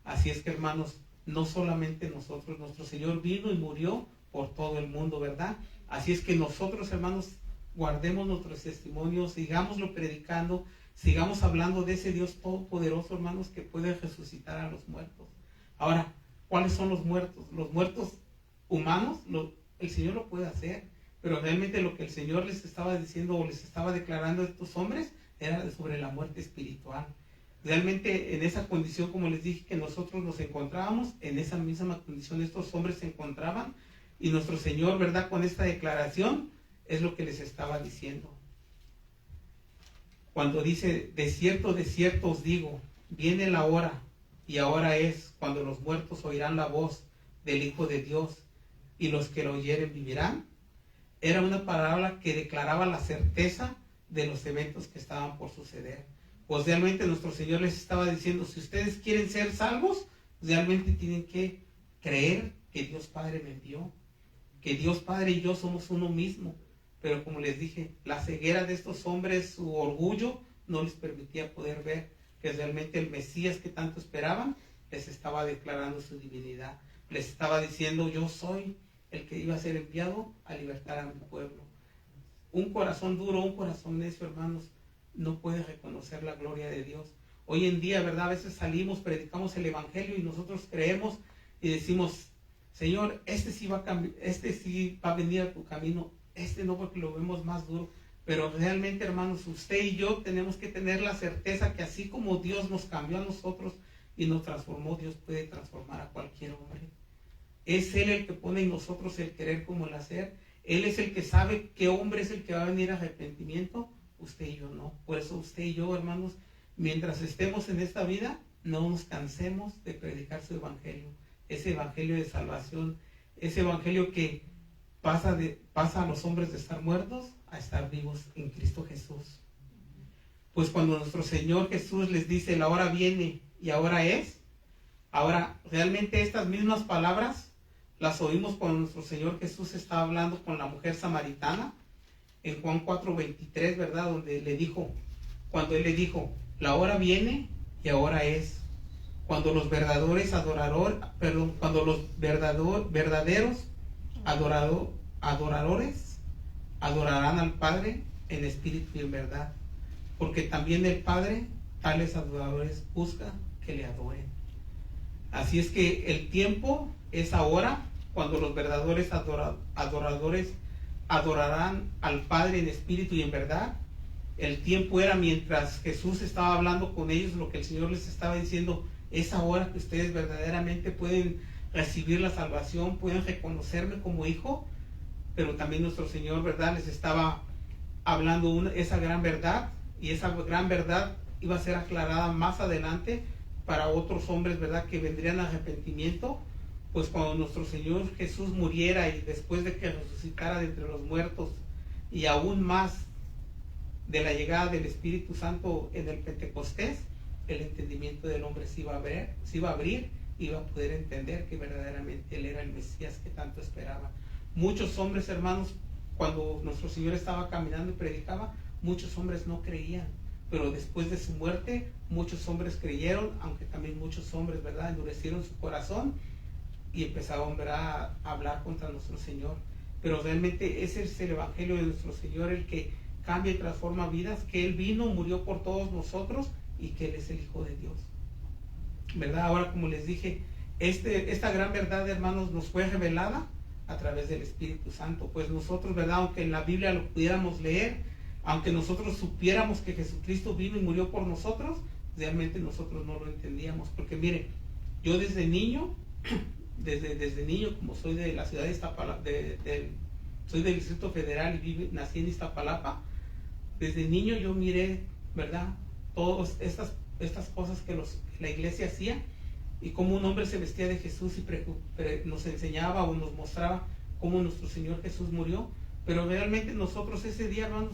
Así es que, hermanos, no solamente nosotros, nuestro Señor vino y murió por todo el mundo, ¿verdad? Así es que nosotros, hermanos, guardemos nuestros testimonios, sigámoslo predicando, sigamos hablando de ese Dios todopoderoso, hermanos, que puede resucitar a los muertos. Ahora, ¿cuáles son los muertos? Los muertos humanos, el Señor lo puede hacer, pero realmente lo que el Señor les estaba diciendo o les estaba declarando a estos hombres era sobre la muerte espiritual. Realmente en esa condición, como les dije, que nosotros nos encontrábamos, en esa misma condición estos hombres se encontraban, y nuestro Señor, ¿verdad?, con esta declaración es lo que les estaba diciendo. Cuando dice, de cierto os digo, viene la hora, y ahora es, cuando los muertos oirán la voz del Hijo de Dios, y los que lo oyeren vivirán. Era una palabra que declaraba la certeza de los eventos que estaban por suceder. Pues realmente nuestro Señor les estaba diciendo, si ustedes quieren ser salvos, realmente tienen que creer que Dios Padre me envió, que Dios Padre y yo somos uno mismo. Pero como les dije, la ceguera de estos hombres, su orgullo, no les permitía poder ver que realmente el Mesías que tanto esperaban les estaba declarando su divinidad. Les estaba diciendo, yo soy el que iba a ser enviado a libertar a mi pueblo. Un corazón duro, un corazón necio, hermanos, no puede reconocer la gloria de Dios. Hoy en día, ¿verdad? A veces salimos, predicamos el Evangelio y nosotros creemos y decimos, Señor, este sí va a cambiar, este sí va a venir a tu camino, este no, porque lo vemos más duro. Pero realmente, hermanos, usted y yo tenemos que tener la certeza que así como Dios nos cambió a nosotros y nos transformó, Dios puede transformar a cualquier hombre. Es Él el que pone en nosotros el querer como el hacer. Él es el que sabe qué hombre es el que va a venir a arrepentimiento. Usted y yo no. Por eso usted y yo, hermanos, mientras estemos en esta vida, no nos cansemos de predicar su evangelio. Ese evangelio de salvación, ese evangelio que pasa a los hombres de estar muertos a estar vivos en Cristo Jesús. Pues cuando nuestro Señor Jesús les dice, la hora viene y ahora es, ahora realmente estas mismas palabras las oímos cuando nuestro Señor Jesús estaba hablando con la mujer samaritana en Juan 4:23, ¿verdad? Donde le dijo, cuando Él le dijo, la hora viene y ahora es, cuando los verdaderos adoradores adorarán al Padre en espíritu y en verdad, porque también el Padre tales adoradores busca que le adoren. Así es que el tiempo es ahora, cuando los verdaderos adoradores adorarán al Padre en espíritu y en verdad. El tiempo era mientras Jesús estaba hablando con ellos, lo que el Señor les estaba diciendo, es ahora que ustedes verdaderamente pueden recibir la salvación, pueden reconocerme como hijo. Pero también nuestro Señor, ¿verdad?, les estaba hablando esa gran verdad, y esa gran verdad iba a ser aclarada más adelante para otros hombres, ¿verdad?, que vendrían a arrepentimiento. Pues cuando nuestro Señor Jesús muriera y después de que resucitara de entre los muertos, y aún más de la llegada del Espíritu Santo en el Pentecostés, el entendimiento del hombre se iba a abrir, iba a poder entender que verdaderamente Él era el Mesías que tanto esperaba. Muchos hombres, hermanos, cuando nuestro Señor estaba caminando y predicaba, muchos hombres no creían, pero después de su muerte, muchos hombres creyeron, aunque también muchos hombres, ¿verdad?, endurecieron su corazón y empezaron, ¿verdad?, a hablar contra nuestro Señor. Pero realmente ese es el Evangelio de nuestro Señor, el que cambia y transforma vidas, que Él vino, murió por todos nosotros y que Él es el Hijo de Dios, ¿verdad? Ahora, como les dije, esta gran verdad, hermanos, nos fue revelada a través del Espíritu Santo. Pues nosotros, ¿verdad?, aunque en la Biblia lo pudiéramos leer, aunque nosotros supiéramos que Jesucristo vino y murió por nosotros, realmente nosotros no lo entendíamos. Porque mire, yo desde niño, desde niño, como soy de la ciudad de Iztapalapa, soy del Distrito Federal y nací en Iztapalapa, desde niño yo miré, ¿verdad?, todas estas cosas que la iglesia hacía, y cómo un hombre se vestía de Jesús y nos enseñaba o nos mostraba cómo nuestro Señor Jesús murió. Pero realmente nosotros ese día, hermanos,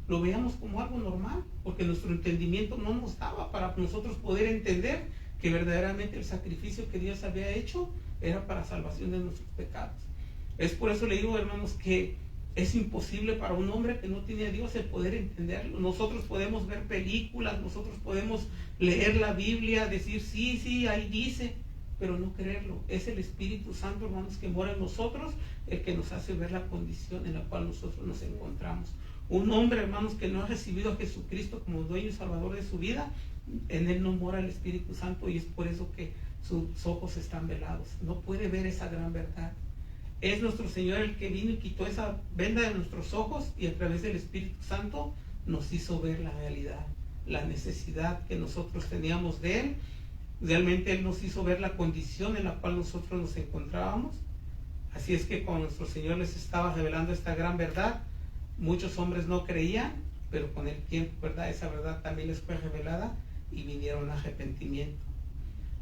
lo veíamos como algo normal, porque nuestro entendimiento no nos daba para nosotros poder entender que verdaderamente el sacrificio que Dios había hecho era para salvación de nuestros pecados. Es por eso le digo, hermanos, que es imposible para un hombre que no tiene a Dios el poder entenderlo. Nosotros podemos ver películas, nosotros podemos leer la Biblia, decir sí, ahí dice, pero no creerlo. Es el Espíritu Santo, hermanos, que mora en nosotros, el que nos hace ver la condición en la cual nosotros nos encontramos. Un hombre, hermanos, que no ha recibido a Jesucristo como dueño y salvador de su vida, en él no mora el Espíritu Santo, y es por eso que sus ojos están velados. No puede ver esa gran verdad. Es nuestro Señor el que vino y quitó esa venda de nuestros ojos, y a través del Espíritu Santo nos hizo ver la realidad, la necesidad que nosotros teníamos de Él. Realmente Él nos hizo ver la condición en la cual nosotros nos encontrábamos. Así es que cuando nuestro Señor les estaba revelando esta gran verdad, muchos hombres no creían, pero con el tiempo, ¿verdad?, esa verdad también les fue revelada y vinieron a arrepentimiento.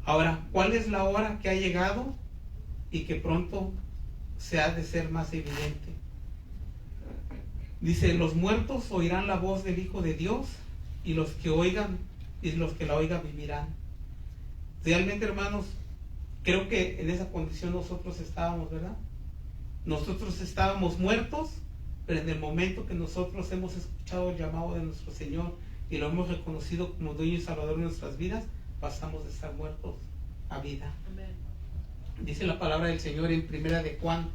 Ahora, ¿cuál es la hora que ha llegado y que pronto se ha de ser más evidente? Dice, los muertos oirán la voz del Hijo de Dios, y los que la oigan vivirán. Realmente, hermanos, creo que en esa condición nosotros estábamos, ¿verdad? Nosotros estábamos muertos, pero en el momento que nosotros hemos escuchado el llamado de nuestro Señor y lo hemos reconocido como dueño y salvador de nuestras vidas, pasamos de estar muertos a vida. Amén. Dice la palabra del Señor en Primera de Juan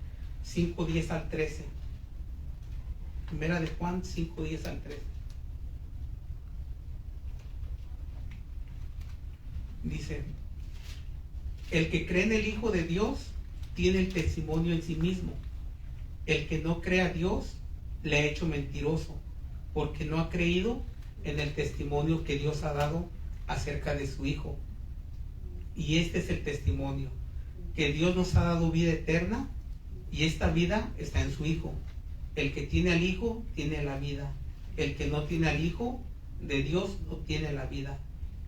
5:10 al 13. Primera de Juan 5:10 al 13. dice: el que cree en el Hijo de Dios tiene el testimonio en sí mismo. El que no cree a Dios le ha hecho mentiroso, porque no ha creído en el testimonio que Dios ha dado acerca de su Hijo. Y este es el testimonio, que Dios nos ha dado vida eterna, y esta vida está en su Hijo. El que tiene al Hijo tiene la vida. El que no tiene al Hijo de Dios no tiene la vida.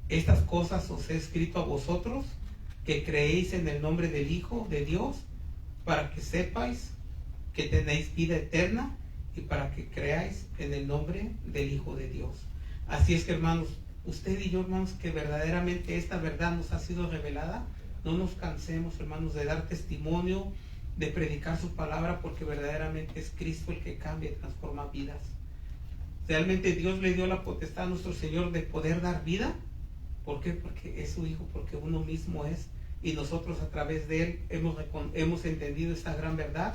Estas cosas os he escrito a vosotros, que creéis en el nombre del Hijo de Dios, para que sepáis que tenéis vida eterna, y para que creáis en el nombre del Hijo de Dios. Así es que, hermanos, usted y yo, hermanos, que verdaderamente esta verdad nos ha sido revelada, no nos cansemos, hermanos, de dar testimonio, de predicar su palabra, porque verdaderamente es Cristo el que cambia y transforma vidas. Realmente Dios le dio la potestad a nuestro Señor de poder dar vida. ¿Por qué? Porque es su Hijo, porque uno mismo es, y nosotros a través de Él hemos entendido esta gran verdad.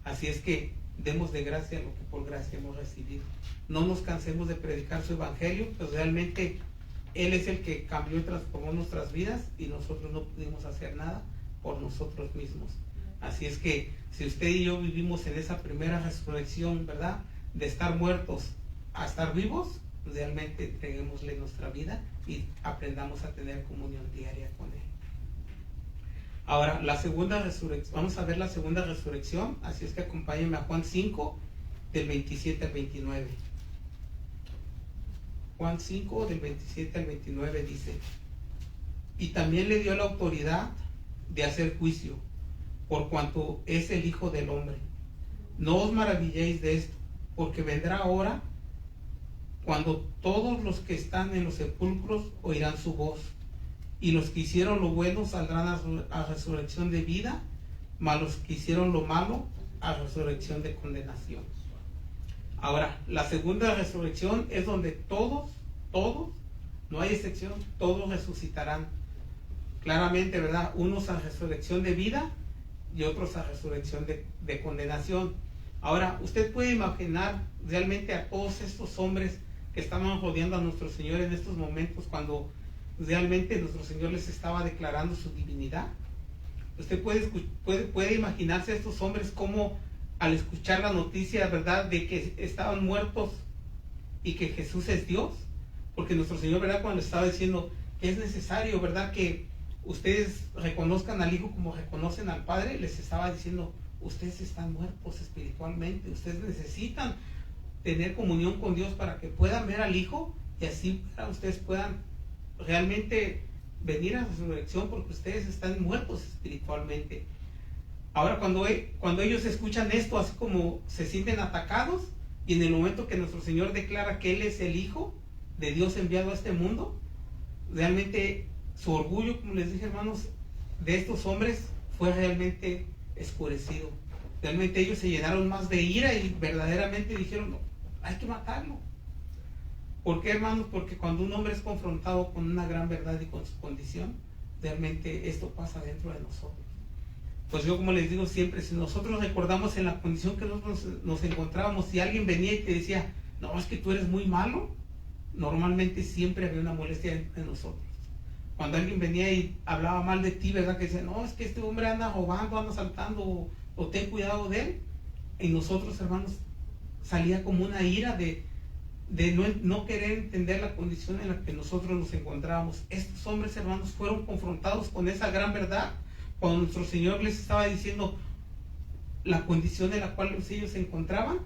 Así es que demos de gracia lo que por gracia hemos recibido. No nos cansemos de predicar su evangelio, pues realmente Él es el que cambió y transformó nuestras vidas, y nosotros no pudimos hacer nada por nosotros mismos. Así es que si usted y yo vivimos en esa primera resurrección, ¿verdad?, de estar muertos a estar vivos, realmente entreguémosle nuestra vida y aprendamos a tener comunión diaria con Él. Ahora, la segunda resurrección, vamos a ver la segunda resurrección, así es que acompáñenme a Juan 5, del 27 al 29. Juan 5, del 27 al 29 dice: y también le dio la autoridad de hacer juicio, por cuanto es el Hijo del Hombre. No os maravilléis de esto, porque vendrá hora cuando todos los que están en los sepulcros oirán su voz, y los que hicieron lo bueno saldrán a resurrección de vida, mas los que hicieron lo malo a resurrección de condenación. Ahora, la segunda resurrección es donde todos, no hay excepción, todos resucitarán. Claramente, ¿verdad? Unos a resurrección de vida y otros a resurrección de condenación. Ahora, usted puede imaginar realmente a todos estos hombres que estaban rodeando a nuestro Señor en estos momentos, cuando realmente nuestro Señor les estaba declarando su divinidad. Usted puede imaginarse a estos hombres como, al escuchar la noticia, ¿verdad?, de que estaban muertos y que Jesús es Dios, porque nuestro Señor, ¿verdad?, cuando estaba diciendo que es necesario, ¿verdad?, que ustedes reconozcan al Hijo como reconocen al Padre, les estaba diciendo: ustedes están muertos espiritualmente, ustedes necesitan tener comunión con Dios para que puedan ver al Hijo, y así ustedes puedan realmente venir a la resurrección, porque ustedes están muertos espiritualmente. Ahora, cuando ellos escuchan esto, así como se sienten atacados, y en el momento que nuestro Señor declara que Él es el Hijo de Dios enviado a este mundo, realmente su orgullo, como les dije, hermanos, de estos hombres fue realmente escurecido. Realmente ellos se llenaron más de ira y verdaderamente dijeron: no, hay que matarlo. ¿Por qué, hermanos? Porque cuando un hombre es confrontado con una gran verdad y con su condición, realmente esto pasa dentro de nosotros. Pues yo, como les digo siempre, si nosotros recordamos en la condición que nosotros nos encontrábamos, si alguien venía y te decía: no, es que tú eres muy malo, normalmente siempre había una molestia en nosotros. Cuando alguien venía y hablaba mal de ti, ¿verdad?, que decía: no, es que este hombre anda robando, anda asaltando, o ten cuidado de él. En nosotros, hermanos, salía como una ira de no querer entender la condición en la que nosotros nos encontrábamos. Estos hombres, hermanos, fueron confrontados con esa gran verdad cuando nuestro Señor les estaba diciendo la condición en la cual ellos se encontraban,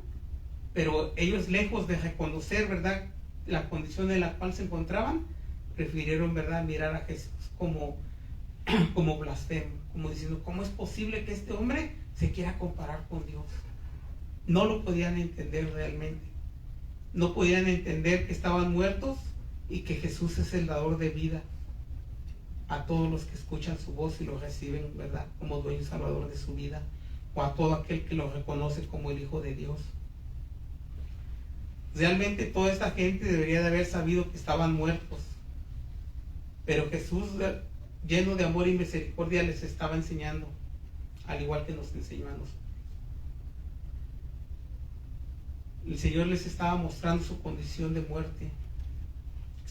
pero ellos, lejos de reconocer, ¿verdad?, la condición en la cual se encontraban, prefirieron, ¿verdad?, mirar a Jesús como blasfemo, como diciendo: ¿cómo es posible que este hombre se quiera comparar con Dios? No lo podían entender realmente. No podían entender que estaban muertos y que Jesús es el dador de vida a todos los que escuchan su voz y lo reciben, ¿verdad?, como dueño y salvador de su vida, o a todo aquel que lo reconoce como el Hijo de Dios. Realmente toda esta gente debería de haber sabido que estaban muertos, pero Jesús, lleno de amor y misericordia, les estaba enseñando, al igual que nos enseñó a nosotros. El Señor les estaba mostrando su condición de muerte.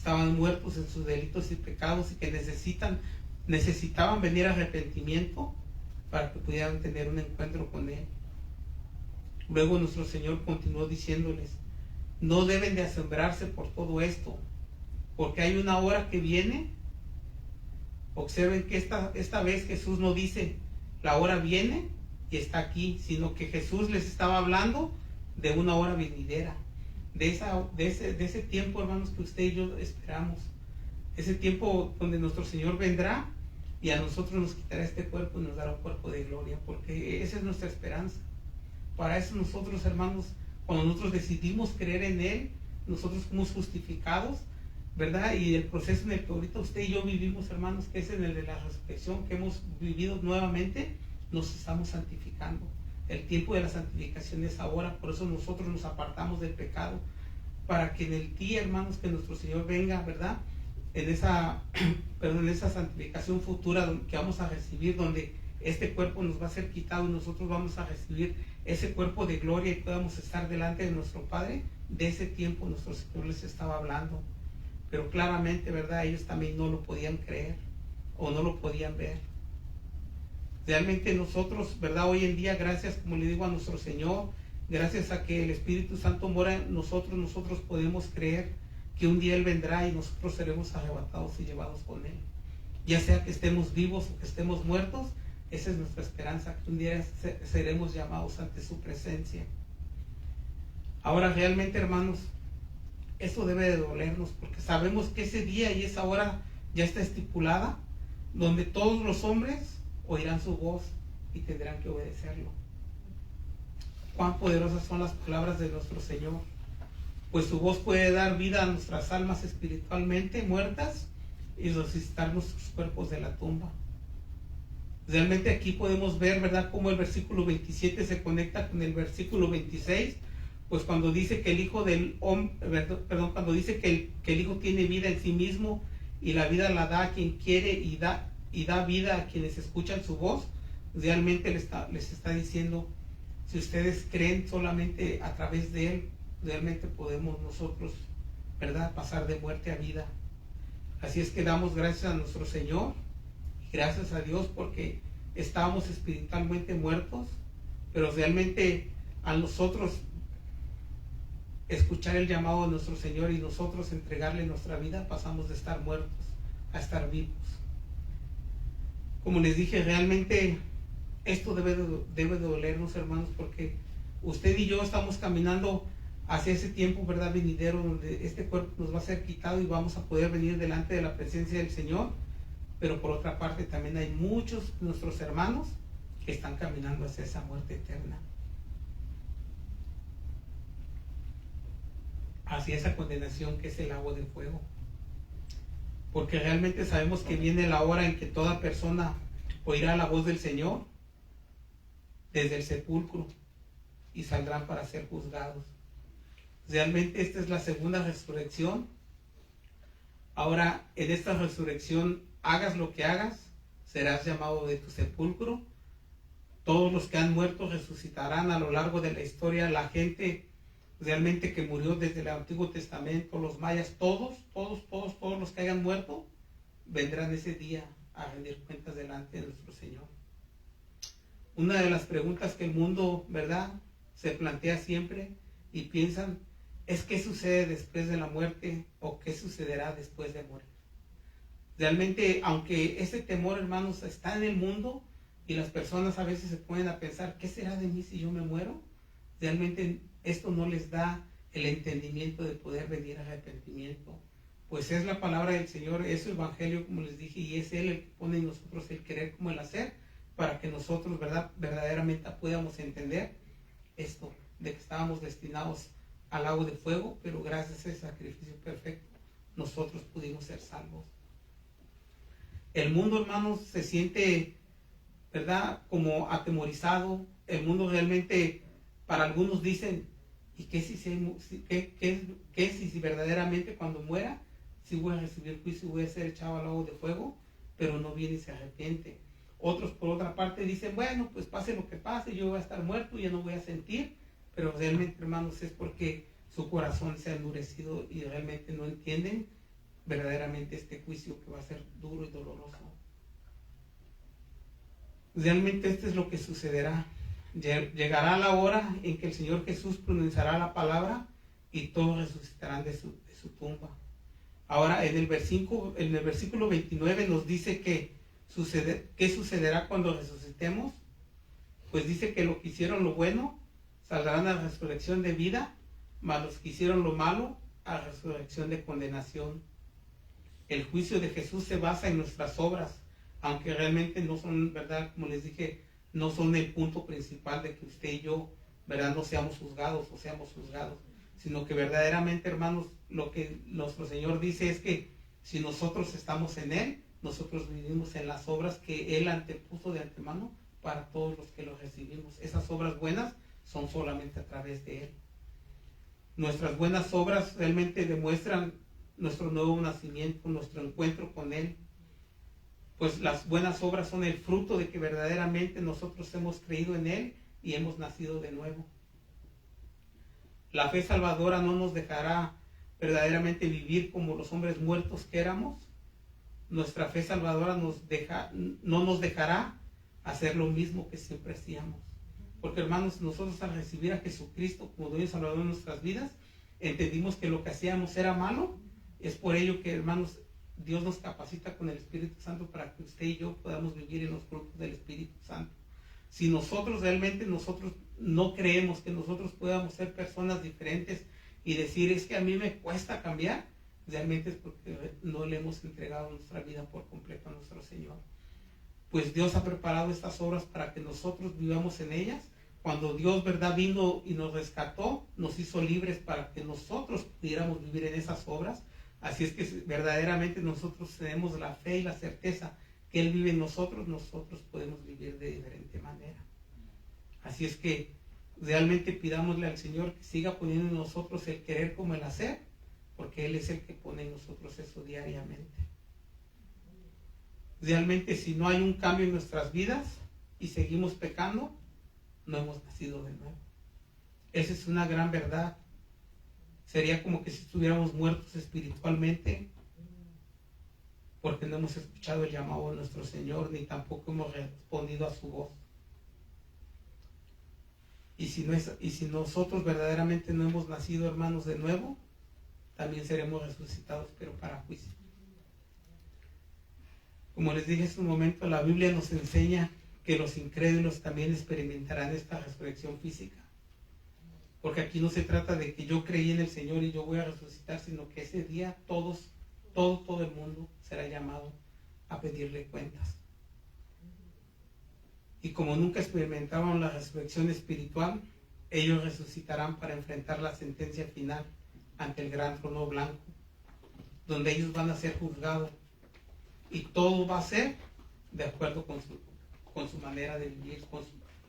estaban muertos en sus delitos y pecados y que necesitaban venir a arrepentimiento para que pudieran tener un encuentro con Él. Luego nuestro Señor continuó diciéndoles: no deben de asombrarse por todo esto, porque hay una hora que viene. Observen que esta vez Jesús no dice la hora viene y está aquí, sino que Jesús les estaba hablando de una hora venidera, de ese tiempo, hermanos, que usted y yo esperamos, ese tiempo donde nuestro Señor vendrá y a nosotros nos quitará este cuerpo y nos dará un cuerpo de gloria, porque esa es nuestra esperanza. Para eso nosotros, hermanos, cuando nosotros decidimos creer en Él, nosotros somos justificados, ¿verdad? Y el proceso en el que ahorita usted y yo vivimos, hermanos, que es en el de la resurrección, que hemos vivido nuevamente, nos estamos santificando. El tiempo de la santificación es ahora, por eso nosotros nos apartamos del pecado, para que en el día, hermanos, que nuestro Señor venga, ¿verdad? En esa santificación futura que vamos a recibir, donde este cuerpo nos va a ser quitado y nosotros vamos a recibir ese cuerpo de gloria y podamos estar delante de nuestro Padre. De ese tiempo nuestro Señor les estaba hablando, pero claramente, ¿verdad?, ellos también no lo podían creer o no lo podían ver. Realmente nosotros, ¿verdad?, hoy en día, gracias, como le digo, a nuestro Señor, gracias a que el Espíritu Santo mora en nosotros podemos creer que un día Él vendrá y nosotros seremos arrebatados y llevados con Él. Ya sea que estemos vivos o que estemos muertos, esa es nuestra esperanza, que un día seremos llamados ante su presencia. Ahora realmente, hermanos, eso debe de dolernos, porque sabemos que ese día y esa hora ya está estipulada, donde todos los hombres oirán su voz y tendrán que obedecerlo. Cuán poderosas son las palabras de nuestro Señor, pues su voz puede dar vida a nuestras almas espiritualmente muertas y resucitar nuestros cuerpos de la tumba. Realmente aquí podemos ver, ¿verdad?, cómo el versículo 27 se conecta con el versículo 26, pues cuando dice que el Hijo del hombre, cuando dice que el Hijo tiene vida en sí mismo y la vida la da a quien quiere y da vida a quienes escuchan su voz, realmente les está diciendo: si ustedes creen solamente a través de Él, realmente podemos nosotros, ¿verdad?, pasar de muerte a vida. Así es que damos gracias a nuestro Señor y gracias a Dios, porque estábamos espiritualmente muertos, pero realmente a nosotros escuchar el llamado de nuestro Señor y nosotros entregarle nuestra vida, pasamos de estar muertos a estar vivos. Como les dije, realmente esto debe de dolernos, hermanos, porque usted y yo estamos caminando hacia ese tiempo, ¿verdad?, venidero, donde este cuerpo nos va a ser quitado y vamos a poder venir delante de la presencia del Señor. Pero por otra parte también hay muchos de nuestros hermanos que están caminando hacia esa muerte eterna, hacia esa condenación que es el lago de fuego. Porque realmente sabemos que viene la hora en que toda persona oirá la voz del Señor desde el sepulcro y saldrán para ser juzgados. Realmente esta es la segunda resurrección. Ahora, en esta resurrección, hagas lo que hagas, serás llamado de tu sepulcro. Todos los que han muerto resucitarán a lo largo de la historia. La gente realmente que murió desde el Antiguo Testamento, los mayas, todos los que hayan muerto, vendrán ese día a rendir cuentas delante de nuestro Señor. Una de las preguntas que el mundo, ¿verdad?, se plantea siempre y piensan es: ¿qué sucede después de la muerte o qué sucederá después de morir? Realmente, aunque ese temor, hermanos, está en el mundo y las personas a veces se ponen a pensar: ¿qué será de mí si yo me muero? Realmente esto no les da el entendimiento de poder venir al arrepentimiento, pues es la palabra del Señor, es su evangelio, como les dije, y es Él el que pone en nosotros el querer como el hacer, para que nosotros, ¿verdad?, verdaderamente podamos entender esto, de que estábamos destinados al lago de fuego, pero gracias a ese sacrificio perfecto nosotros pudimos ser salvos. El mundo, hermanos, se siente, ¿verdad?, como atemorizado. El mundo realmente, para algunos dicen: ¿y qué si verdaderamente cuando muera, si voy a recibir juicio, voy a ser echado al lago de fuego? Pero no viene y se arrepiente. Otros, por otra parte, dicen: bueno, pues pase lo que pase, yo voy a estar muerto, ya no voy a sentir. Pero realmente, hermanos, es porque su corazón se ha endurecido y realmente no entienden verdaderamente este juicio que va a ser duro y doloroso. Realmente esto es lo que sucederá. Llegará la hora en que el Señor Jesús pronunciará la palabra y todos resucitarán de su tumba. Ahora en el versículo 29 nos dice qué sucederá cuando resucitemos. Pues dice que los que hicieron lo bueno saldrán a resurrección de vida, mas los que hicieron lo malo a resurrección de condenación. El juicio de Jesús se basa en nuestras obras, aunque realmente no son, ¿verdad? Como les dije, no son el punto principal de que usted y yo, ¿verdad? No seamos juzgados o seamos juzgados, sino que verdaderamente, hermanos, lo que nuestro Señor dice es que si nosotros estamos en Él, nosotros vivimos en las obras que Él antepuso de antemano para todos los que lo recibimos. Esas obras buenas son solamente a través de Él. Nuestras buenas obras realmente demuestran nuestro nuevo nacimiento, nuestro encuentro con Él. Pues las buenas obras son el fruto de que verdaderamente nosotros hemos creído en Él y hemos nacido de nuevo. La fe salvadora no nos dejará verdaderamente vivir como los hombres muertos que éramos. Nuestra fe salvadora no nos dejará hacer lo mismo que siempre hacíamos. Porque, hermanos, nosotros al recibir a Jesucristo como Dios y Salvador de nuestras vidas, entendimos que lo que hacíamos era malo. Es por ello que, hermanos, Dios nos capacita con el Espíritu Santo para que usted y yo podamos vivir en los frutos del Espíritu Santo. Si nosotros realmente no creemos que nosotros podamos ser personas diferentes y decir, es que a mí me cuesta cambiar, realmente es porque no le hemos entregado nuestra vida por completo a nuestro Señor. Pues Dios ha preparado estas obras para que nosotros vivamos en ellas. Cuando Dios, ¿verdad?, vino y nos rescató, nos hizo libres para que nosotros pudiéramos vivir en esas obras. Así es que verdaderamente nosotros tenemos la fe y la certeza que Él vive en nosotros podemos vivir de diferente manera. Así es que realmente pidámosle al Señor que siga poniendo en nosotros el querer como el hacer, porque Él es el que pone en nosotros eso diariamente. Realmente si no hay un cambio en nuestras vidas y seguimos pecando, no hemos nacido de nuevo. Esa es una gran verdad. Sería como que si estuviéramos muertos espiritualmente, porque no hemos escuchado el llamado de nuestro Señor, ni tampoco hemos respondido a su voz. Y si nosotros verdaderamente no hemos nacido, hermanos, de nuevo, también seremos resucitados, pero para juicio. Como les dije hace un momento, la Biblia nos enseña que los incrédulos también experimentarán esta resurrección física. Porque aquí no se trata de que yo creí en el Señor y yo voy a resucitar, sino que ese día todo el mundo será llamado a pedirle cuentas. Y como nunca experimentaron la resurrección espiritual, ellos resucitarán para enfrentar la sentencia final ante el gran trono blanco, donde ellos van a ser juzgados. Y todo va a ser de acuerdo con su manera de vivir,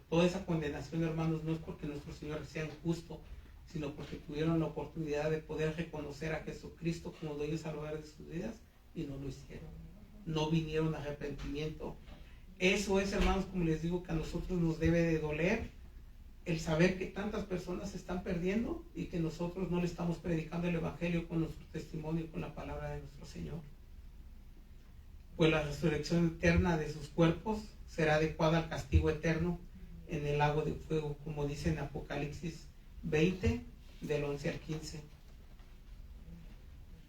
toda esa condenación, hermanos, no es porque nuestro Señor sea injusto, sino porque tuvieron la oportunidad de poder reconocer a Jesucristo como Dueño y Salvador de sus vidas y no lo hicieron. No vinieron a arrepentimiento. Eso es, hermanos, como les digo, que a nosotros nos debe de doler el saber que tantas personas se están perdiendo y que nosotros no le estamos predicando el Evangelio con nuestro testimonio y con la palabra de nuestro Señor. Pues la resurrección eterna de sus cuerpos será adecuada al castigo eterno en el lago de fuego, como dice en Apocalipsis 20, del 11 al 15.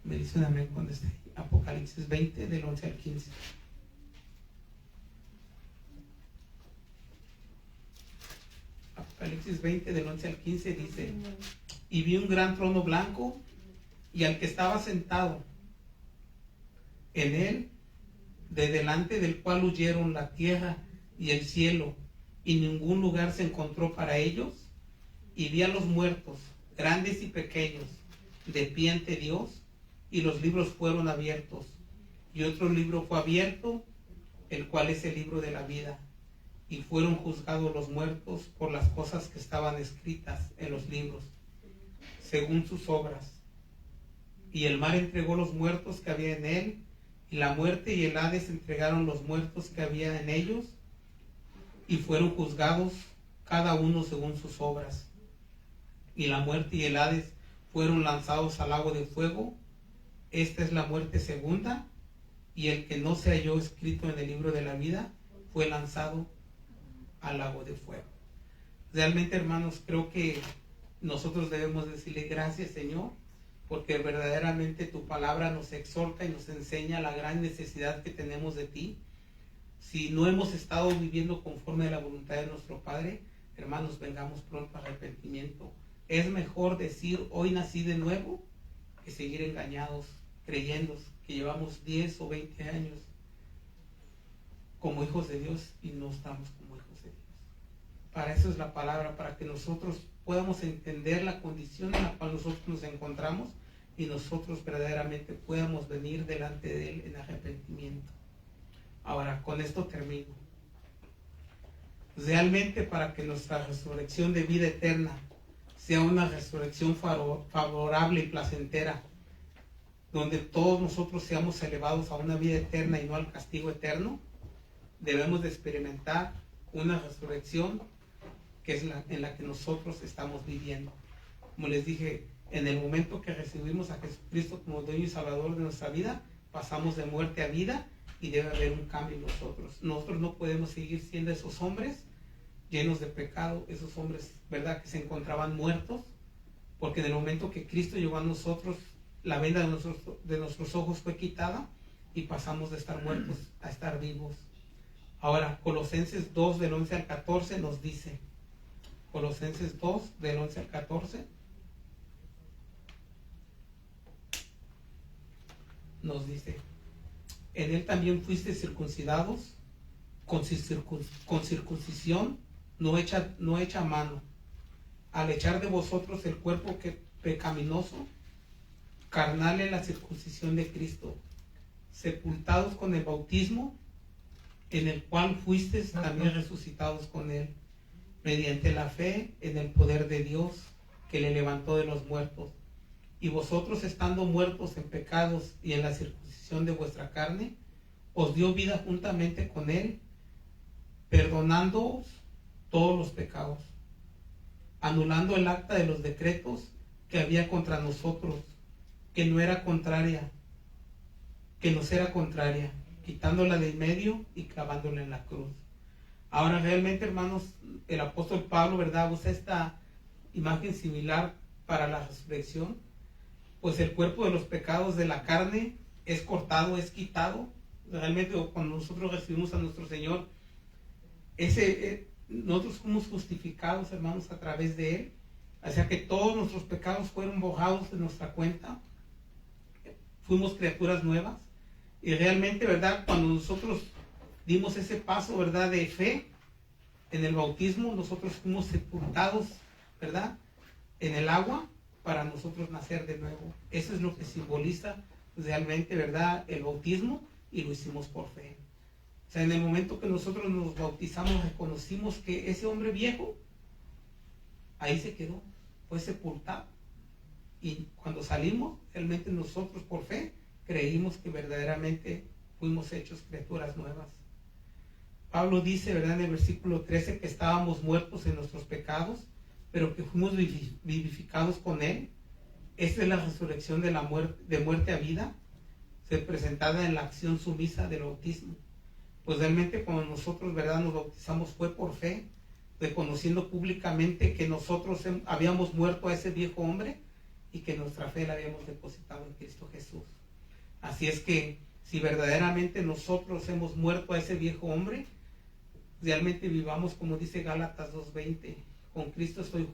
Me dice un amén cuando esté. Apocalipsis 20, del 11 al 15. Apocalipsis 20, del 11 al 15 dice: y vi un gran trono blanco y al que estaba sentado en él, de delante del cual huyeron la tierra y el cielo, y ningún lugar se encontró para ellos. Y vi a los muertos, grandes y pequeños, de pie ante Dios, y los libros fueron abiertos. Y otro libro fue abierto, el cual es el libro de la vida. Y fueron juzgados los muertos por las cosas que estaban escritas en los libros, según sus obras. Y el mar entregó los muertos que había en él, y la muerte y el Hades entregaron los muertos que había en ellos, y fueron juzgados cada uno según sus obras. Y la muerte y el Hades fueron lanzados al lago de fuego. esta es la muerte segunda, y el que no se halló escrito en el libro de la vida fue lanzado al lago de fuego. Realmente, hermanos, creo que nosotros debemos decirle gracias, Señor, porque verdaderamente tu palabra nos exhorta y nos enseña la gran necesidad que tenemos de ti. Si no hemos estado viviendo conforme a la voluntad de nuestro Padre, hermanos, vengamos pronto al arrepentimiento. Es mejor decir hoy nací de nuevo que seguir engañados, creyendo que llevamos 10 o 20 años como hijos de Dios y no estamos como hijos de Dios. Para eso es la palabra, para que nosotros podamos entender la condición en la cual nosotros nos encontramos y nosotros verdaderamente podamos venir delante de Él en arrepentimiento. Ahora, con esto termino. Realmente, para que nuestra resurrección de vida eterna sea una resurrección favorable y placentera, donde todos nosotros seamos elevados a una vida eterna y no al castigo eterno, debemos de experimentar una resurrección que es en la que nosotros estamos viviendo. Como les dije, en el momento que recibimos a Jesucristo como dueño y salvador de nuestra vida, pasamos de muerte a vida y debe haber un cambio en nosotros. Nosotros no podemos seguir siendo esos hombres llenos de pecado, esos hombres, ¿verdad?, que se encontraban muertos, porque en el momento que Cristo llegó a nosotros, la venda de nuestros ojos fue quitada y pasamos de estar muertos a estar vivos. Ahora, Colosenses 2 del 11 al 14 nos dice, Colosenses 2 del 11 al 14 nos dice, en él también fuiste circuncidados con circuncisión no hecha a mano, al echar de vosotros el cuerpo pecaminoso, carnal en la circuncisión de Cristo, sepultados con el bautismo, en el cual fuisteis también resucitados con él, mediante la fe en el poder de Dios, que le levantó de los muertos. Y vosotros, estando muertos en pecados y en la circuncisión de vuestra carne, os dio vida juntamente con él, perdonándoos todos los pecados, anulando el acta de los decretos que había contra nosotros, que nos era contraria, quitándola de en medio y clavándola en la cruz. Ahora, realmente, hermanos, el apóstol Pablo, ¿verdad?, usa esta imagen similar para la resurrección, pues el cuerpo de los pecados de la carne es cortado, es quitado. Realmente, cuando nosotros recibimos a nuestro Señor, nosotros fuimos justificados, hermanos, a través de Él. O sea que todos nuestros pecados fueron borrados de nuestra cuenta. Fuimos criaturas nuevas. Y realmente, ¿verdad?, cuando nosotros dimos ese paso, ¿verdad?, de fe en el bautismo, nosotros fuimos sepultados, ¿verdad?, en el agua para nosotros nacer de nuevo. Eso es lo que simboliza realmente, ¿verdad?, el bautismo, y lo hicimos por fe. O sea, en el momento que nosotros nos bautizamos, reconocimos que ese hombre viejo ahí se quedó, fue sepultado. Y cuando salimos, realmente nosotros por fe creímos que verdaderamente fuimos hechos criaturas nuevas. Pablo dice, ¿verdad?, en el versículo 13, que estábamos muertos en nuestros pecados, pero que fuimos vivificados con él. Esta es la resurrección de muerte a vida, se presentada en la acción sumisa del bautismo. Pues realmente cuando nosotros, ¿verdad?, nos bautizamos fue por fe, reconociendo públicamente que nosotros habíamos muerto a ese viejo hombre y que nuestra fe la habíamos depositado en Cristo Jesús. Así es que si verdaderamente nosotros hemos muerto a ese viejo hombre, realmente vivamos como dice Gálatas 2:20, con Cristo estoy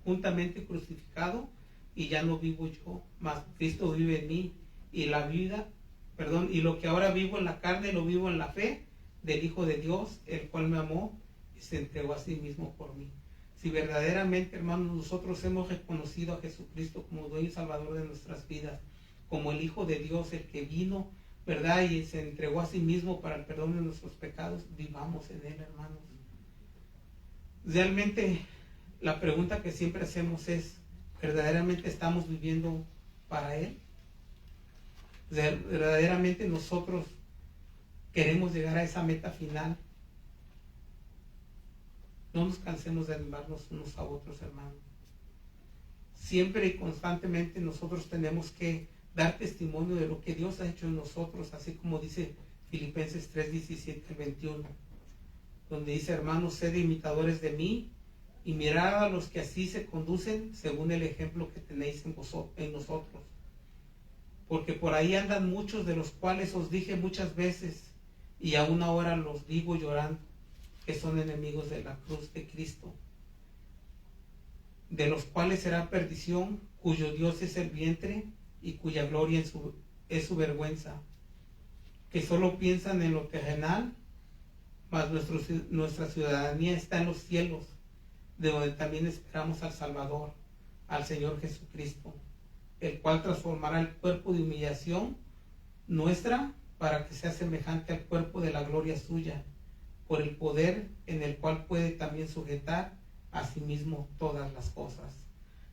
juntamente crucificado, y ya no vivo yo, mas Cristo vive en mí, y y lo que ahora vivo en la carne lo vivo en la fe del Hijo de Dios, el cual me amó y se entregó a sí mismo por mí. Si verdaderamente, hermanos, nosotros hemos reconocido a Jesucristo como dueño y salvador de nuestras vidas, como el Hijo de Dios, el que vino, ¿verdad?, y se entregó a sí mismo para el perdón de nuestros pecados, vivamos en él, hermanos. Realmente la pregunta que siempre hacemos es, ¿verdaderamente estamos viviendo para él? ¿Verdaderamente nosotros queremos llegar a esa meta final? No nos cansemos de animarnos unos a otros, hermanos. Siempre y constantemente nosotros tenemos que dar testimonio de lo que Dios ha hecho en nosotros, así como dice Filipenses 3:17-21, donde dice: hermanos, sed imitadores de mí y mirad a los que así se conducen según el ejemplo que tenéis en nosotros. Porque por ahí andan muchos, de los cuales os dije muchas veces, y aún ahora los digo llorando, que son enemigos de la cruz de Cristo, de los cuales será perdición, cuyo Dios es el vientre y cuya gloria es su vergüenza, que solo piensan en lo terrenal, mas nuestra ciudadanía está en los cielos, de donde también esperamos al Salvador, al Señor Jesucristo, el cual transformará el cuerpo de humillación nuestra para que sea semejante al cuerpo de la gloria suya, por el poder en el cual puede también sujetar a sí mismo todas las cosas.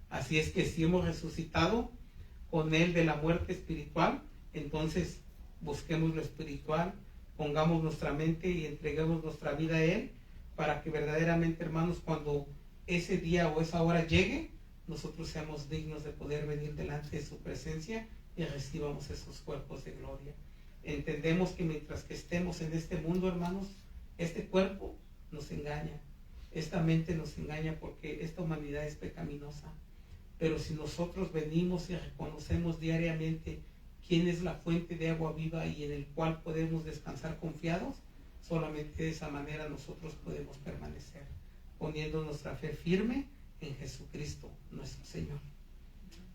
Así es que si hemos resucitado con Él de la muerte espiritual, entonces busquemos lo espiritual, pongamos nuestra mente y entreguemos nuestra vida a Él, para que verdaderamente, hermanos, cuando ese día o esa hora llegue, nosotros seamos dignos de poder venir delante de su presencia y recibamos esos cuerpos de gloria. Entendemos que mientras que estemos en este mundo, hermanos, este cuerpo nos engaña, esta mente nos engaña, porque esta humanidad es pecaminosa. Pero si nosotros venimos y reconocemos diariamente quién es la fuente de agua viva y en el cual podemos descansar confiados, solamente de esa manera nosotros podemos permanecer, poniendo nuestra fe firme en Jesucristo, nuestro Señor.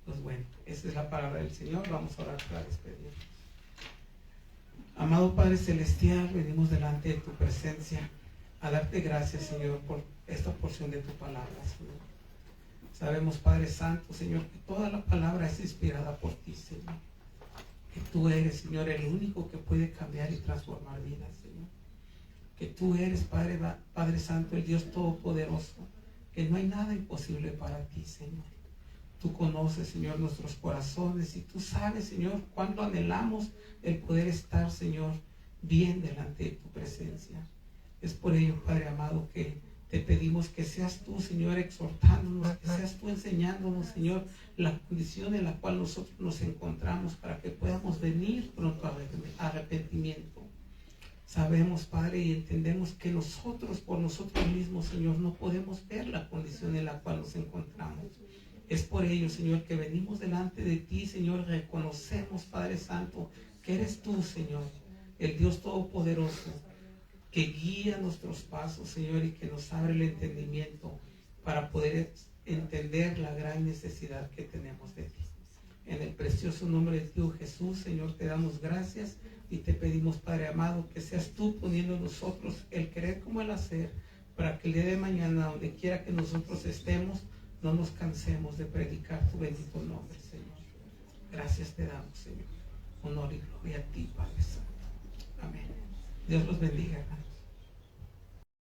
Pues bueno, esa es la palabra del Señor. Vamos a orar para despedirnos. Amado Padre Celestial, venimos delante de tu presencia a darte gracias, Señor, por esta porción de tu palabra, Señor. Sabemos, Padre Santo, Señor, que toda la palabra es inspirada por ti, Señor. Que tú eres, Señor, el único que puede cambiar y transformar vidas, Señor. Que tú eres, Padre Santo, el Dios Todopoderoso, que no hay nada imposible para ti, Señor. Tú conoces, Señor, nuestros corazones, y tú sabes, Señor, cuánto anhelamos el poder estar, Señor, bien delante de tu presencia. Es por ello, Padre amado, que te pedimos que seas tú, Señor, exhortándonos, que seas tú enseñándonos, Señor, la condición en la cual nosotros nos encontramos, para que podamos venir pronto a arrepentimiento. Sabemos, Padre, y entendemos que nosotros, por nosotros mismos, Señor, no podemos ver la condición en la cual nos encontramos. Es por ello, Señor, que venimos delante de ti, Señor, reconocemos, Padre Santo, que eres tú, Señor, el Dios Todopoderoso, que guía nuestros pasos, Señor, y que nos abre el entendimiento para poder entender la gran necesidad que tenemos de ti. En el precioso nombre de Dios Jesús, Señor, te damos gracias y te pedimos, Padre amado, que seas tú poniendo en nosotros el querer como el hacer, para que el día de mañana, donde quiera que nosotros estemos, no nos cansemos de predicar tu bendito nombre, Señor. Gracias te damos, Señor. Honor y gloria a ti, Padre Santo. Amén. Dios los bendiga, hermanos.